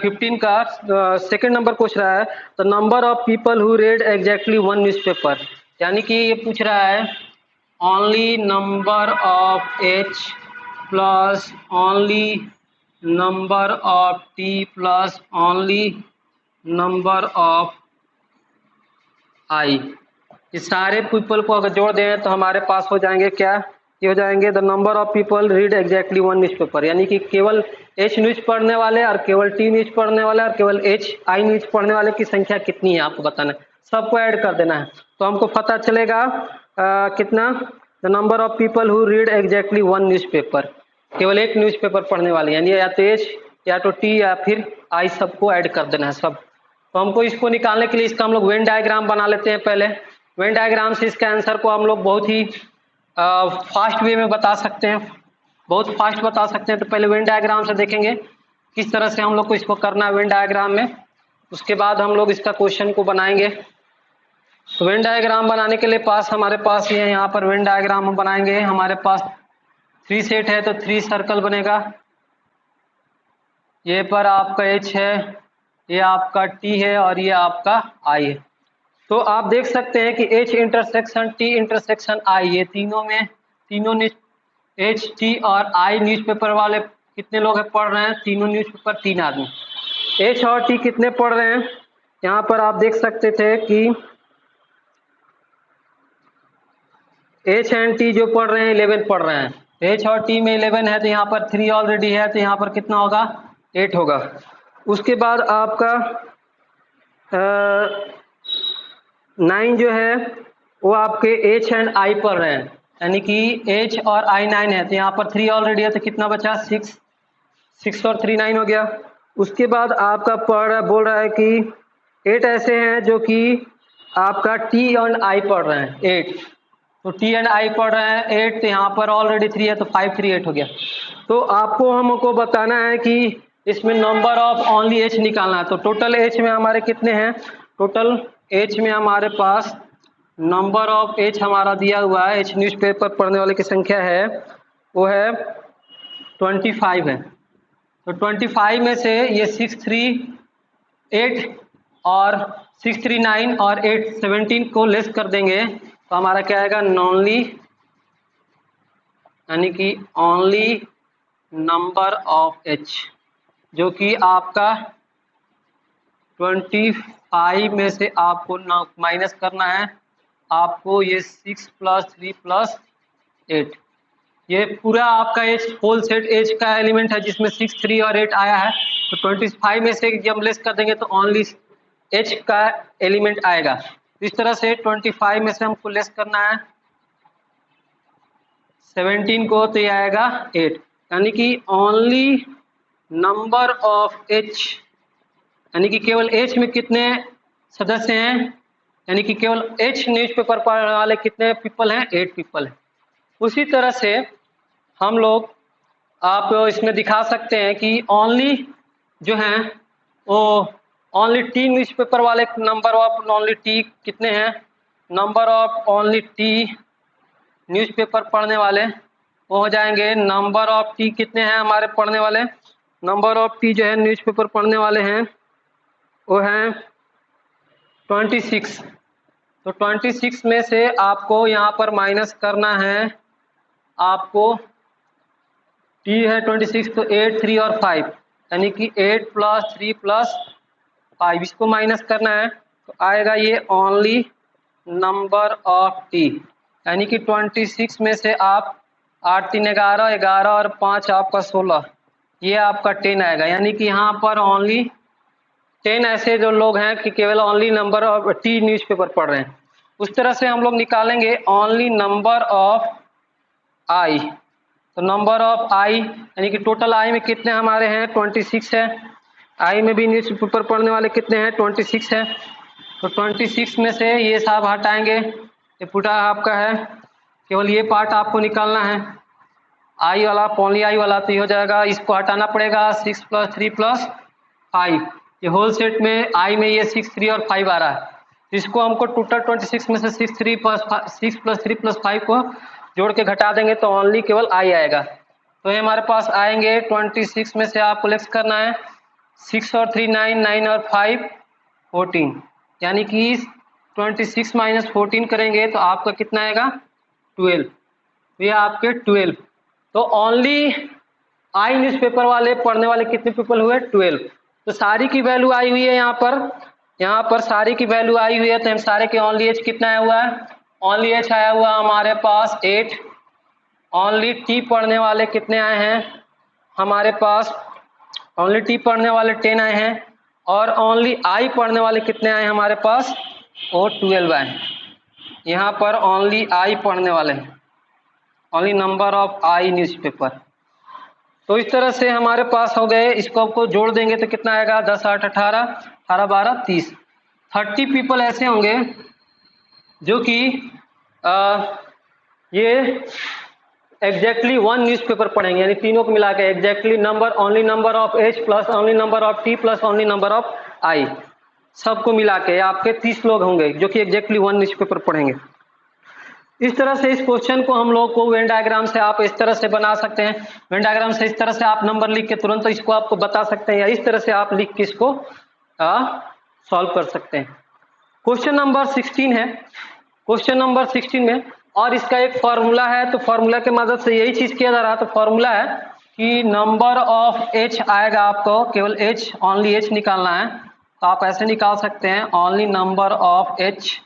15 का सेकंड नंबर पूछ रहा है the number of people who red exactly one newspaper, यानी कि ये पूछ रहा है only number of H plus only number of T plus only number of I। ये सारे पीपल को अगर जोड़ दें तो हमारे पास हो जाएंगे क्या, ये हो जाएंगे the number of people read exactly one newspaper, यानी कि केवल H न्यूज़ पढ़ने वाले और केवल T न्यूज़ पढ़ने वाले और केवल H I न्यूज़ पढ़ने वाले की संख्या कितनी है आपको बताना है, सबको ऐड कर देना है। तो हमको पता चलेगा कितना, the number of people who read exactly one newspaper, केवल एक न्यूज़पेपर पढ़ने वाले, यानी या तो H या तो T या फिर I सबको ऐड कर देना है सब। तो हमको इसको निकालने के लिए इसका हम लोग वेन डायग्राम बना लेते हैं। पहले वेन डायग्राम से इसके आंसर को हम लोग बहुत ही फास्ट वे में बता सकते हैं, बहुत फास्ट बता सकते हैं। तो पहले वेन डायग्राम से देखेंगे किस तरह से हम लोग को इसको करना है वेन डायग्राम में, उसके बाद हम लोग इसका क्वेश्चन को बनाएंगे। तो वेन डायग्राम बनाने के लिए हमारे पास ये यहाँ पर वेन डायग्राम हम बनाएंगे। हमारे पास 3 सेट है तो 3 सर्कल बनेगा। ये पर आपका H है, ये आपका T है और ये आपका I है। तो आप देख सकते हैं कि H intersection T intersection I, ये तीनों H, T और I न्यूज़पेपर वाले कितने लोग हैं पढ़ रहे हैं, तीनों न्यूज़पेपर 3 आदमी। H और T कितने पढ़ रहे हैं, यहाँ पर आप देख सकते थे कि एच एंड टी जो पढ़ रहे हैं 11 पढ़ रहे हैं, एच और टी में 11 है तो यहाँ पर 3 ऑलरेडी है तो यहाँ पर कितना होगा 8 होगा। उसके बाद आपका 9 जो है वो आपके एच एंड आई पढ़ रहे हैं, यानी कि एच और आई 9 है तो यहाँ पर 3 ऑलरेडी है तो कितना बचा 6, 6 और 3 9 हो गया। उसके बाद आपका बोल रहा है कि 8 ऐसे हैं जो कि आपका टी एंड आई पढ़ रहे हैं 8, तो टी एंड आई पढ़ रहे हैं 8 तो यहाँ पर ऑलरेडी 3 है तो 5 3 8 हो गया। तो आपको हमको बताना है कि इसमें नंबर ऑफ ओनली एच निकालना है। तो टोटल एच में हमारे कितने हैं, टोटल एच में हमारे पास नंबर ऑफ एच हमारा दिया हुआ है, एच न्यूज़पेपर पढ़ने वाले की संख्या है वो है 25 है। तो 25 में से ये 6 3 8 और 6 3 9 और 8 17 को लेस कर देंगे तो हमारा क्या आएगा नॉनली, यानी कि ओनली नंबर ऑफ एच, जो कि आपका 25 में से आपको माइनस करना है, आपको ये 6 + 3 + 8, ये पूरा आपका एच होल सेट एच का एलिमेंट है जिसमें 6 3 और 8 आया है। तो 25 में से जब लेस कर देंगे तो ओनली एच का एलिमेंट आएगा। इस तरह से 25 में से हमको लेस करना है 17 को तो ये आएगा 8, यानी कि ओनली नंबर ऑफ एच, यानी कि केवल एच में कितने सदस्य हैं, यानी कि केवल एच न्यूज़पेपर पढ़ने वाले कितने पीपल हैं 8 पीपल हैं। उसी तरह से हम लोग आप इसमें दिखा सकते हैं कि ओनली जो हैं वो ओनली टी न्यूज़पेपर वाले नंबर ऑफ ओनली टी कितने हैं, number of only T newspaper पढ़ने वाले वो हो जाएंगे, नंबर ऑफ टी कितने हैं हमारे पढ़ने वाले, नंबर ऑफ टी जो है न्यूज़पेपर पढ़ने वाले हैं वो हैं 26। तो 26 में से आपको यहाँ पर माइनस करना है, आपको टी है 26 तो 8 3 और 5, यानी कि 8 + 3 + 5 इसको माइनस करना है तो आएगा ये ओनली नंबर ऑफ टी, यानी कि 26 में से आप 8 3 11 11 और 5 आपका 16, ये आपका 10 आएगा। यानी कि यहाँ पर ओनली 10 ऐसे जो लोग हैं कि केवल only number of T newspaper पढ़ रहे हैं। उस तरह से हम लोग निकालेंगे ओनली नंबर ऑफ आई। तो नंबर ऑफ आई यानी कि टोटल आई में कितने हमारे हैं 26 है, आई में भी न्यूज़पेपर पढ़ने वाले कितने हैं 26 है। तो 26 में से ये सब हटाएंगे, ये पूरा आपका है, केवल ये पार्ट आपको निकालना है आई वाला, ओनली आई वाला, तो ये हो जाएगा, इसको हटाना पड़ेगा 6 + 3 + 5, ये होल सेट में आई में ये 6 3 और 5 आ रहा है, इसको हमको टोटल 26 में से 6 + 3 + 5 को जोड़ के घटा देंगे तो ओनली केवल आई आएगा। तो ये हमारे पास आएंगे 26 में से आपको लेस करना है 6 और 3 9 9 और 5 14, यानी कि 26 - 14 करेंगे तो आपका कितना आएगा 12, ये आपके 12। तो ओनली आई न्यूज़पेपर वाले पढ़ने वाले कितने पीपल हुए 12। तो सारी की वैल्यू आई हुई है यहाँ पर सारी की वैल्यू आई हुई है, तो हम सारे के ओनली एच कितना आया हुआ है, ओनली एच आया हुआ हमारे पास 8, ओनली टी पढ़ने वाले कितने आए हैं हमारे पास, ओनली टी पढ़ने वाले 10 आए हैं, और ओनली आई पढ़ने वाले कितने आए हमारे पास वो 12 आए। यहाँ पर ओनली आई पढ़ने वाले हैं, only number of I newspaper. तो इस तरह से हमारे पास हो गए, इसको आपको जोड़ देंगे तो कितना आएगा 10 8 18 18 12 30, 30 पीपल ऐसे होंगे जो कि ये एग्जैक्टली 1 न्यूज़पेपर पढ़ेंगे, यानी तीनों को मिला के exactly number, only number of H plus only number of T plus only number of I, सबको मिला के आपके 30 लोग होंगे जो कि एग्जैक्टली 1 न्यूज़पेपर पढ़ेंगे। इस तरह से इस क्वेश्चन को हम लोग को वेन डायग्राम से आप इस तरह से बना सकते हैं, वेन डायग्राम से इस तरह से आप नंबर लिख के तुरंत इसको आपको बता सकते हैं, या इस तरह से आप लिख के इसको सॉल्व कर सकते हैं। क्वेश्चन नंबर 16 है, क्वेश्चन नंबर 16 में, और इसका एक फॉर्मूला है, तो फॉर्मूला के मदद से यही चीज किया जा रहा है। तो फॉर्मूला है कि नंबर ऑफ एच आएगा, आपको केवल एच, ओनली एच निकालना है, तो आप ऐसे निकाल सकते हैं ओनली नंबर ऑफ एच,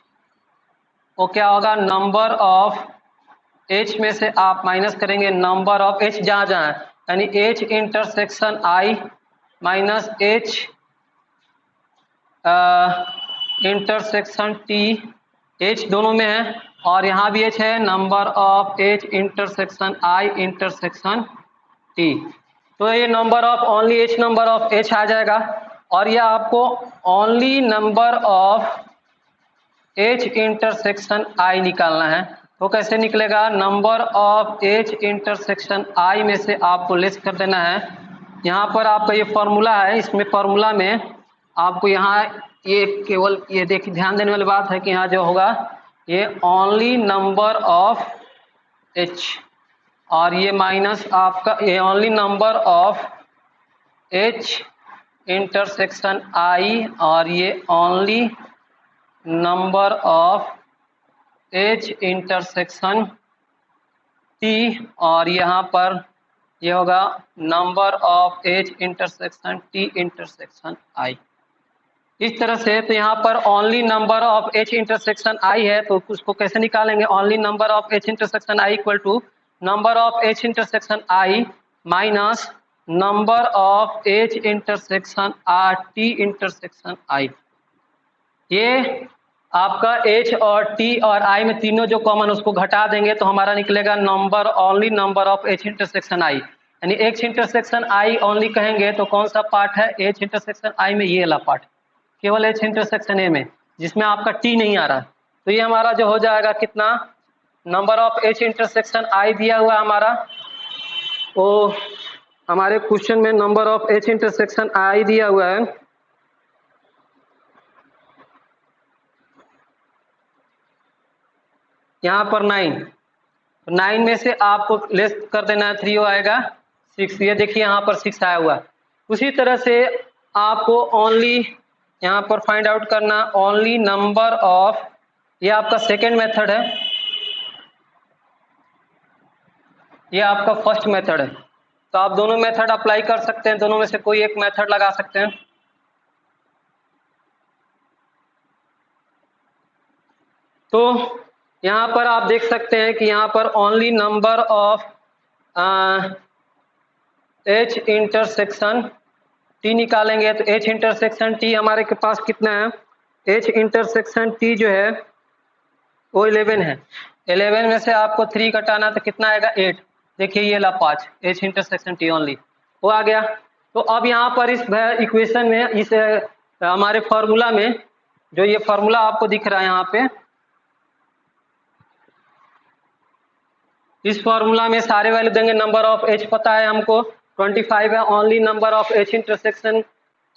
वो क्या होगा नंबर ऑफ एच में से आप माइनस करेंगे नंबर ऑफ एच जहाँ जहाँ है, यानी H intersection I minus H intersection T, H दोनों में है और यहाँ भी एच है, number of H intersection I intersection T. तो ये number of only H number of H आ जाएगा और ये आपको only number of H intersection I निकालना है। तो कैसे निकलेगा, number of H intersection I में से आपको लेस कर देना है। यहाँ पर आपका ये फॉर्मूला है, इसमें फॉर्मूला में आपको यहाँ ये केवल ये देखिए ध्यान देने वाली बात है कि यहाँ जो होगा ये ओनली नंबर ऑफ एच और ये माइनस आपका ये only number of H intersection I और ये only number of H intersection T और यहाँ पर ये होगा number of H intersection T intersection I. इस तरह से तो यहाँ पर only number of H intersection I है, तो उसको कैसे निकालेंगे, only number of H intersection I equal to number of H intersection I minus number of H intersection R T intersection I. ये आपका एच और टी और आई में तीनों जो कॉमन उसको घटा देंगे तो हमारा निकलेगा number only number of H intersection I, यानी एच इंटरसेक्शन आई ओनली कहेंगे तो कौन सा पार्ट है, एच इंटरसेक्शन आई में ये वाला पार्ट, केवल एच इंटरसेक्शन ए में जिसमें आपका टी नहीं आ रहा। तो ये हमारा जो हो जाएगा कितना, नंबर ऑफ एच इंटरसेक्शन आई दिया हुआ हमारा, वो हमारे क्वेश्चन में नंबर ऑफ एच इंटरसेक्शन आई दिया हुआ है, यहाँ पर 9 में से आपको लेस कर देना है, 3 आएगा 6, ये देखिए यहाँ पर 6 आया हुआ। उसी तरह से आपको ओनली यहाँ पर फाइंड आउट करना ओनली नंबर ऑफ, ये आपका सेकेंड मेथड है, ये आपका फर्स्ट मेथड है। तो आप दोनों मेथड अप्लाई कर सकते हैं, दोनों में से कोई एक मेथड लगा सकते हैं। तो यहाँ पर आप देख सकते हैं कि यहाँ पर only number of H intersection T निकालेंगे तो एच इंटरसेक्शन टी हमारे के पास कितना है, एच इंटरसेक्शन टी जो है वो 11 है, 11 में से आपको 3 घटाना तो कितना आएगा 8, देखिए ये ला 5, एच इंटरसेक्शन टी ओनली वो आ गया। तो अब यहाँ पर इस इक्वेशन में इस हमारे फॉर्मूला में जो ये फॉर्मूला आपको दिख रहा है यहाँ पे, इस फॉर्मूला में सारे वैल्यू देंगे, नंबर ऑफ एच पता है हमको 25 है, only number of H intersection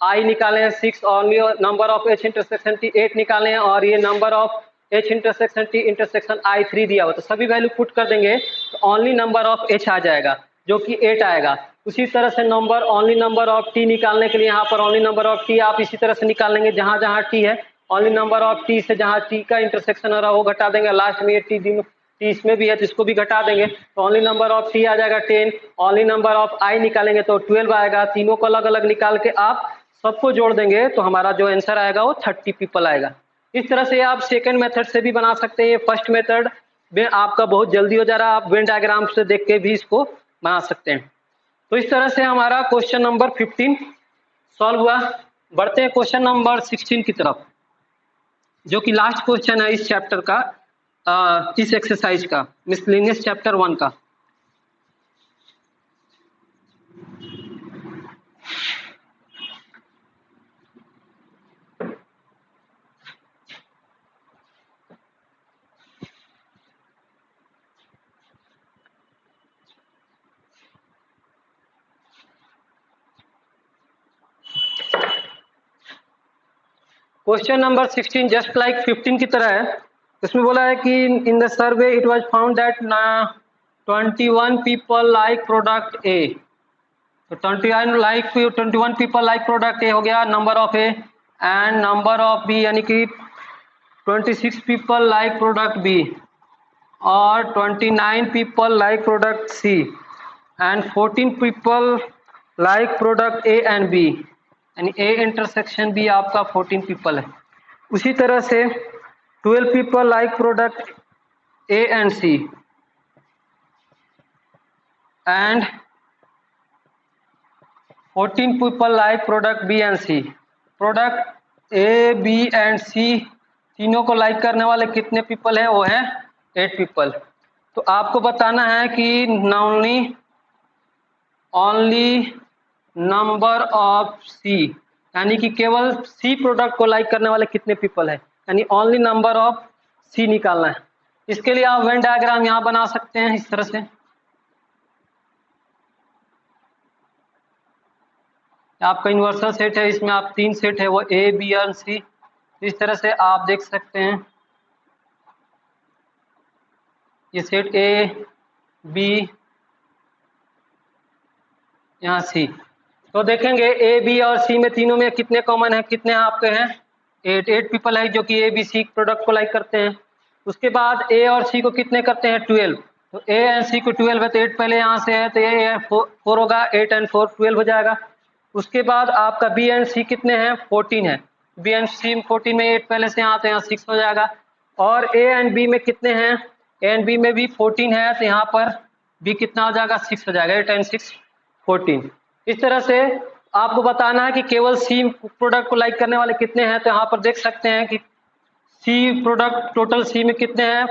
I निकाले हैं 6, only number of H intersection T 8 निकाले हैं और ये number of H intersection T intersection I 3 दिया हुआ, तो सभी वैल्यू पुट कर देंगे तो ओनली नंबर ऑफ एच आ जाएगा जो कि 8 आएगा। उसी तरह से number only number of T निकालने के लिए यहाँ पर ओनली नंबर ऑफ टी आप इसी तरह से निकाल लेंगे, जहाँ जहाँ टी है ओनली नंबर ऑफ टी से जहाँ टी का इंटरसेक्शन हो रहा है वो घटा देंगे, लास्ट में ये टी इसमें भी है तो इसको भी घटा देंगे तो ओनली नंबर ऑफ टी आ जाएगा 10, ओनली नंबर ऑफ आई निकालेंगे तो 12 आएगा। तीनों को अलग अलग निकाल के आप सबको जोड़ देंगे तो हमारा जो आंसर आएगा वो 30 पीपल आएगा। इस तरह से आप सेकंड मेथड से भी बना सकते हैं, फर्स्ट मेथड में आपका बहुत जल्दी हो जा रहा है, आप वेन डायग्राम से देख के भी इसको बना सकते हैं। तो इस तरह से हमारा क्वेश्चन नंबर 15 सॉल्व हुआ। बढ़ते हैं क्वेश्चन नंबर 16 की तरफ, जो कि लास्ट क्वेश्चन है इस चैप्टर का, इस एक्सरसाइज का, मिसलेनियस चैप्टर 1 का। क्वेश्चन नंबर 16 जस्ट लाइक 15 की तरह है। इसमें बोला है कि in the survey it was found that 21 people like product A, तो 21 पीपल लाइक प्रोडक्ट ए हो गया number of A, and number of B यानी कि 26 पीपल लाइक प्रोडक्ट बी, और 29 people like product C, and 14 people like product A and B, यानी A intersection B आपका 14 people है। उसी तरह से 12 people like product A and C, and 14 people like product B and C. Product A, B and C तीनों को like करने वाले कितने पीपल हैं? वो हैं 8 पीपल। तो आपको बताना है कि ओनली नंबर ऑफ C, यानी कि केवल C प्रोडक्ट को लाइक करने वाले कितने पीपल हैं, यानी ओनली नंबर ऑफ C निकालना है। इसके लिए आप वेन डायग्राम यहाँ बना सकते हैं इस तरह से। आपका यूनिवर्सल सेट है, इसमें आप 3 सेट है, वो A, B और C। इस तरह से आप देख सकते हैं ये सेट A, B, यहाँ C। तो देखेंगे A, B और C में तीनों में कितने कॉमन है, कितने आपके हैं? 8 पीपल है जो कि A, B, C प्रोडक्ट को लाइक करते हैं। उसके बाद A और C को कितने करते हैं? 12। तो A एंड C को 12 है, तो 8 पहले यहाँ से है, तो ये 4 होगा, 8 एंड 4 12 हो जाएगा। उसके बाद आपका B एंड C कितने हैं? 14 है। B एंड C 14 में 8 पहले से यहाँ, तो यहाँ 6 हो जाएगा। और A एंड B में कितने हैं? A एंड B में भी 14 है, तो यहाँ पर B कितना हो जाएगा? 6 हो जाएगा। 8 एंड 6 14। इस तरह से आपको बताना है कि केवल C प्रोडक्ट को लाइक करने वाले कितने हैं। तो यहाँ पर देख सकते हैं कि C प्रोडक्ट टोटल C में कितने हैं?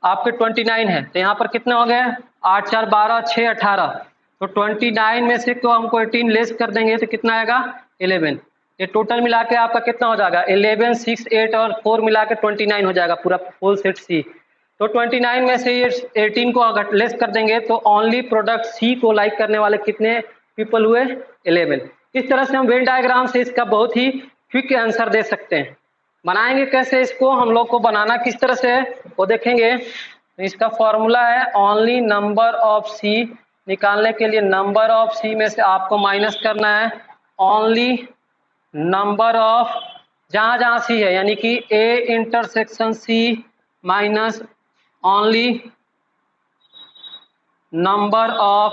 आपके 29 है। तो यहाँ पर कितने हो गए? 8 4 12 6 18। तो 29 में से तो हमको 18 लेस कर देंगे तो कितना आएगा? 11। ये टोटल मिला के आपका कितना हो जाएगा? 11 6 8 और 4 मिला के 29 हो जाएगा पूरा फुल सेट C। तो 29 में से ये 18 को अगर लेस कर देंगे तो ओनली प्रोडक्ट C को लाइक करने वाले कितने पीपल हुए? 11। इस तरह से हम वेन डायग्राम से इसका बहुत ही क्विक आंसर दे सकते हैं। बनाएंगे कैसे इसको, हम लोग को बनाना किस तरह से है वो देखेंगे। इसका फॉर्मूला है ओनली नंबर ऑफ C। निकालने के लिए नंबर ऑफ C में से आपको माइनस करना है ओनली नंबर ऑफ जहां जहां C है, यानी कि A intersection C minus only number of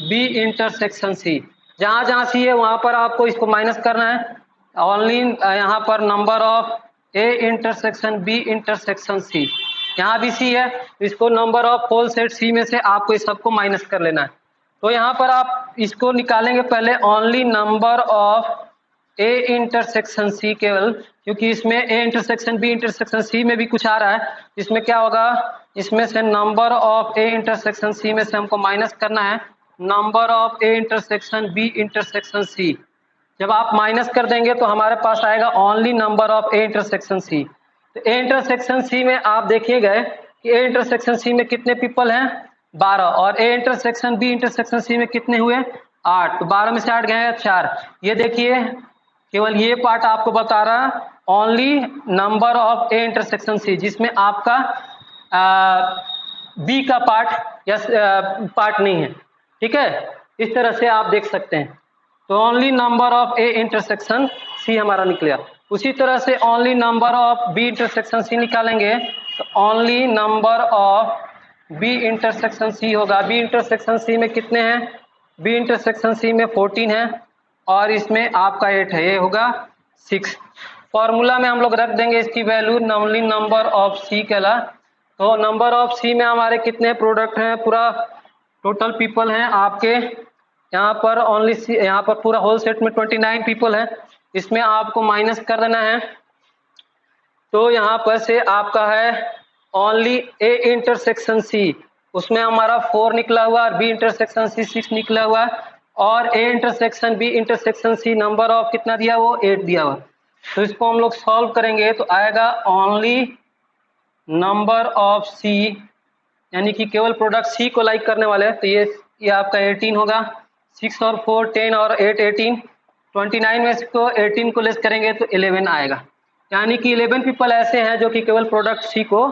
B intersection C। जहां जहां C है वहां पर आपको इसको माइनस करना है। ओनली यहाँ पर number of A intersection B intersection C, यहाँ भी C है, इसको number of whole set C में से आपको इस सबको माइनस कर लेना है। तो यहाँ पर आप इसको निकालेंगे पहले only number of A intersection C केवल, क्योंकि इसमें A intersection B intersection C में भी कुछ आ रहा है। इसमें क्या होगा? इसमें से number of A intersection C में से हमको माइनस करना है number of A intersection B intersection C। जब आप माइनस कर देंगे तो हमारे पास आएगा only number of A intersection C। तो A इंटरसेक्शन C में आप देखिएगा कि A इंटरसेक्शन C में कितने पीपल हैं? 12। और A intersection B intersection C में कितने हुए? 8। तो 12 में से 8 गए 4। ये देखिए केवल ये पार्ट आपको बता रहा only number of A intersection C, जिसमें आपका B का पार्ट या पार्ट नहीं है। ठीक है, इस तरह से आप देख सकते हैं। तो only number of A intersection C हमारा निकला। उसी तरह से only number of B intersection C निकालेंगे तो only number of B intersection C होगा। B इंटरसेक्शन C में कितने हैं? B इंटरसेक्शन C में 14 है और इसमें आपका 8 है, ये होगा 6। फॉर्मूला में हम लोग रख देंगे इसकी value only number of C कहला। तो नंबर ऑफ C में हमारे कितने प्रोडक्ट हैं? पूरा टोटल पीपल हैं आपके यहाँ पर ओनली यहाँ पर पूरा होल सेट में 29 पीपल है। इसमें आपको माइनस कर देना है। तो यहाँ पर से आपका है ओनली A इंटरसेक्शन C, उसमें हमारा 4 निकला हुआ, B इंटरसेक्शन C 6 निकला हुआ और A intersection B intersection C number of कितना दिया? वो 8 दिया हुआ। तो इसको हम लोग सॉल्व करेंगे तो आएगा ओनली नंबर ऑफ C, यानी कि केवल प्रोडक्ट C को लाइक करने वाले हैं। तो ये आपका 18 होगा। 6 और 4 10 और 8 18। 29 में इसको 18 को लेस करेंगे तो 11 आएगा, यानी कि 11 पीपल ऐसे हैं जो कि केवल प्रोडक्ट C को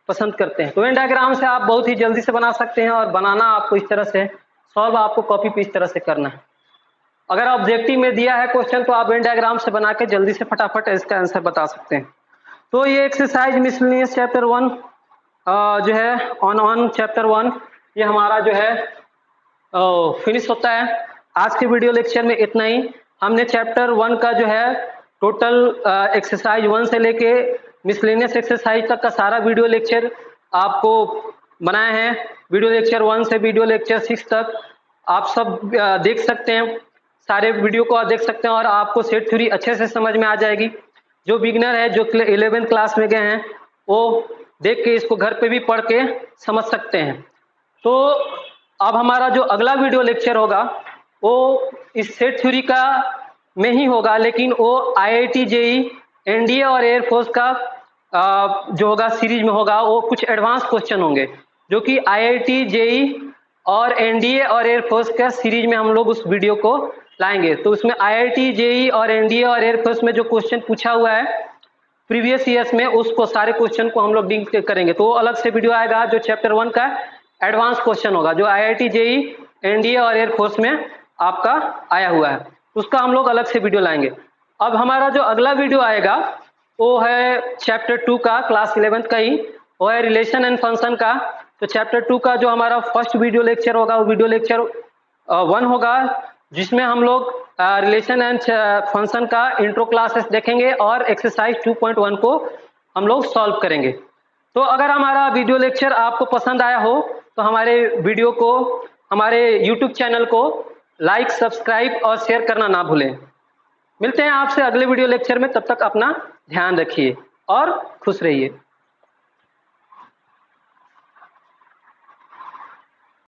पसंद करते हैं। तो वेन डायग्राम से आप बहुत ही जल्दी से बना सकते हैं और बनाना आपको इस तरह से, सॉल्व आपको कॉपी पे इस तरह से करना है। अगर ऑब्जेक्टिव में दिया है क्वेश्चन तो आप वेन डायग्राम से बना के जल्दी से फटाफट इसका आंसर बता सकते हैं। तो ये एक्सरसाइज मिसलेनियस चैप्टर 1 जो है ऑन चैप्टर 1 ये हमारा जो है फिनिश होता है। आज के वीडियो लेक्चर में इतना ही। हमने चैप्टर 1 का जो है टोटल एक्सरसाइज 1 से लेके मिसलेनियस एक्सरसाइज तक का सारा वीडियो लेक्चर आपको बनाए हैं। वीडियो लेक्चर 1 से वीडियो लेक्चर 6 तक आप सब देख सकते हैं, सारे वीडियो को आप देख सकते हैं और आपको सेट थ्योरी अच्छे से समझ में आ जाएगी। जो बिगनर है, जो 11th क्लास में गए हैं, वो देख के इसको घर पे भी पढ़ के समझ सकते हैं। तो अब हमारा जो अगला वीडियो लेक्चर होगा वो इस सेट थ्योरी का में ही होगा, लेकिन वो IIT JEE एनडीए और एयरफोर्स का जो होगा सीरीज में होगा। वो कुछ एडवांस क्वेश्चन होंगे जो कि IIT JEE और एनडीए और एयरफोर्स का सीरीज में हम लोग उस वीडियो को लाएंगे। तो उसमें IIT JEE और एनडीए और एयरफोर्स में जो क्वेश्चन पूछा हुआ है प्रीवियस ईयर्स में, उसको सारे क्वेश्चन को हम लोग लिंक करेंगे। तो अलग से वीडियो आएगा जो चैप्टर 1 का एडवांस क्वेश्चन होगा, जो IIT JEE एनडीए और एयरफोर्स में आपका आया हुआ है, उसका हम लोग अलग से वीडियो लाएंगे। अब हमारा जो अगला वीडियो आएगा वो है चैप्टर 2 का, क्लास 11th का ही, वो है रिलेशन एंड फंक्शन का। तो चैप्टर 2 का जो हमारा फर्स्ट वीडियो लेक्चर होगा वो वीडियो लेक्चर 1 होगा, जिसमें हम लोग रिलेशन एंड फंक्शन का इंट्रो क्लासेस देखेंगे और एक्सरसाइज 2.1 को हम लोग सॉल्व करेंगे। तो अगर हमारा वीडियो लेक्चर आपको पसंद आया हो तो हमारे वीडियो को, हमारे YouTube चैनल को लाइक, सब्सक्राइब और शेयर करना ना भूलें। मिलते हैं आपसे अगले वीडियो लेक्चर में, तब तक अपना ध्यान रखिए और खुश रहिए।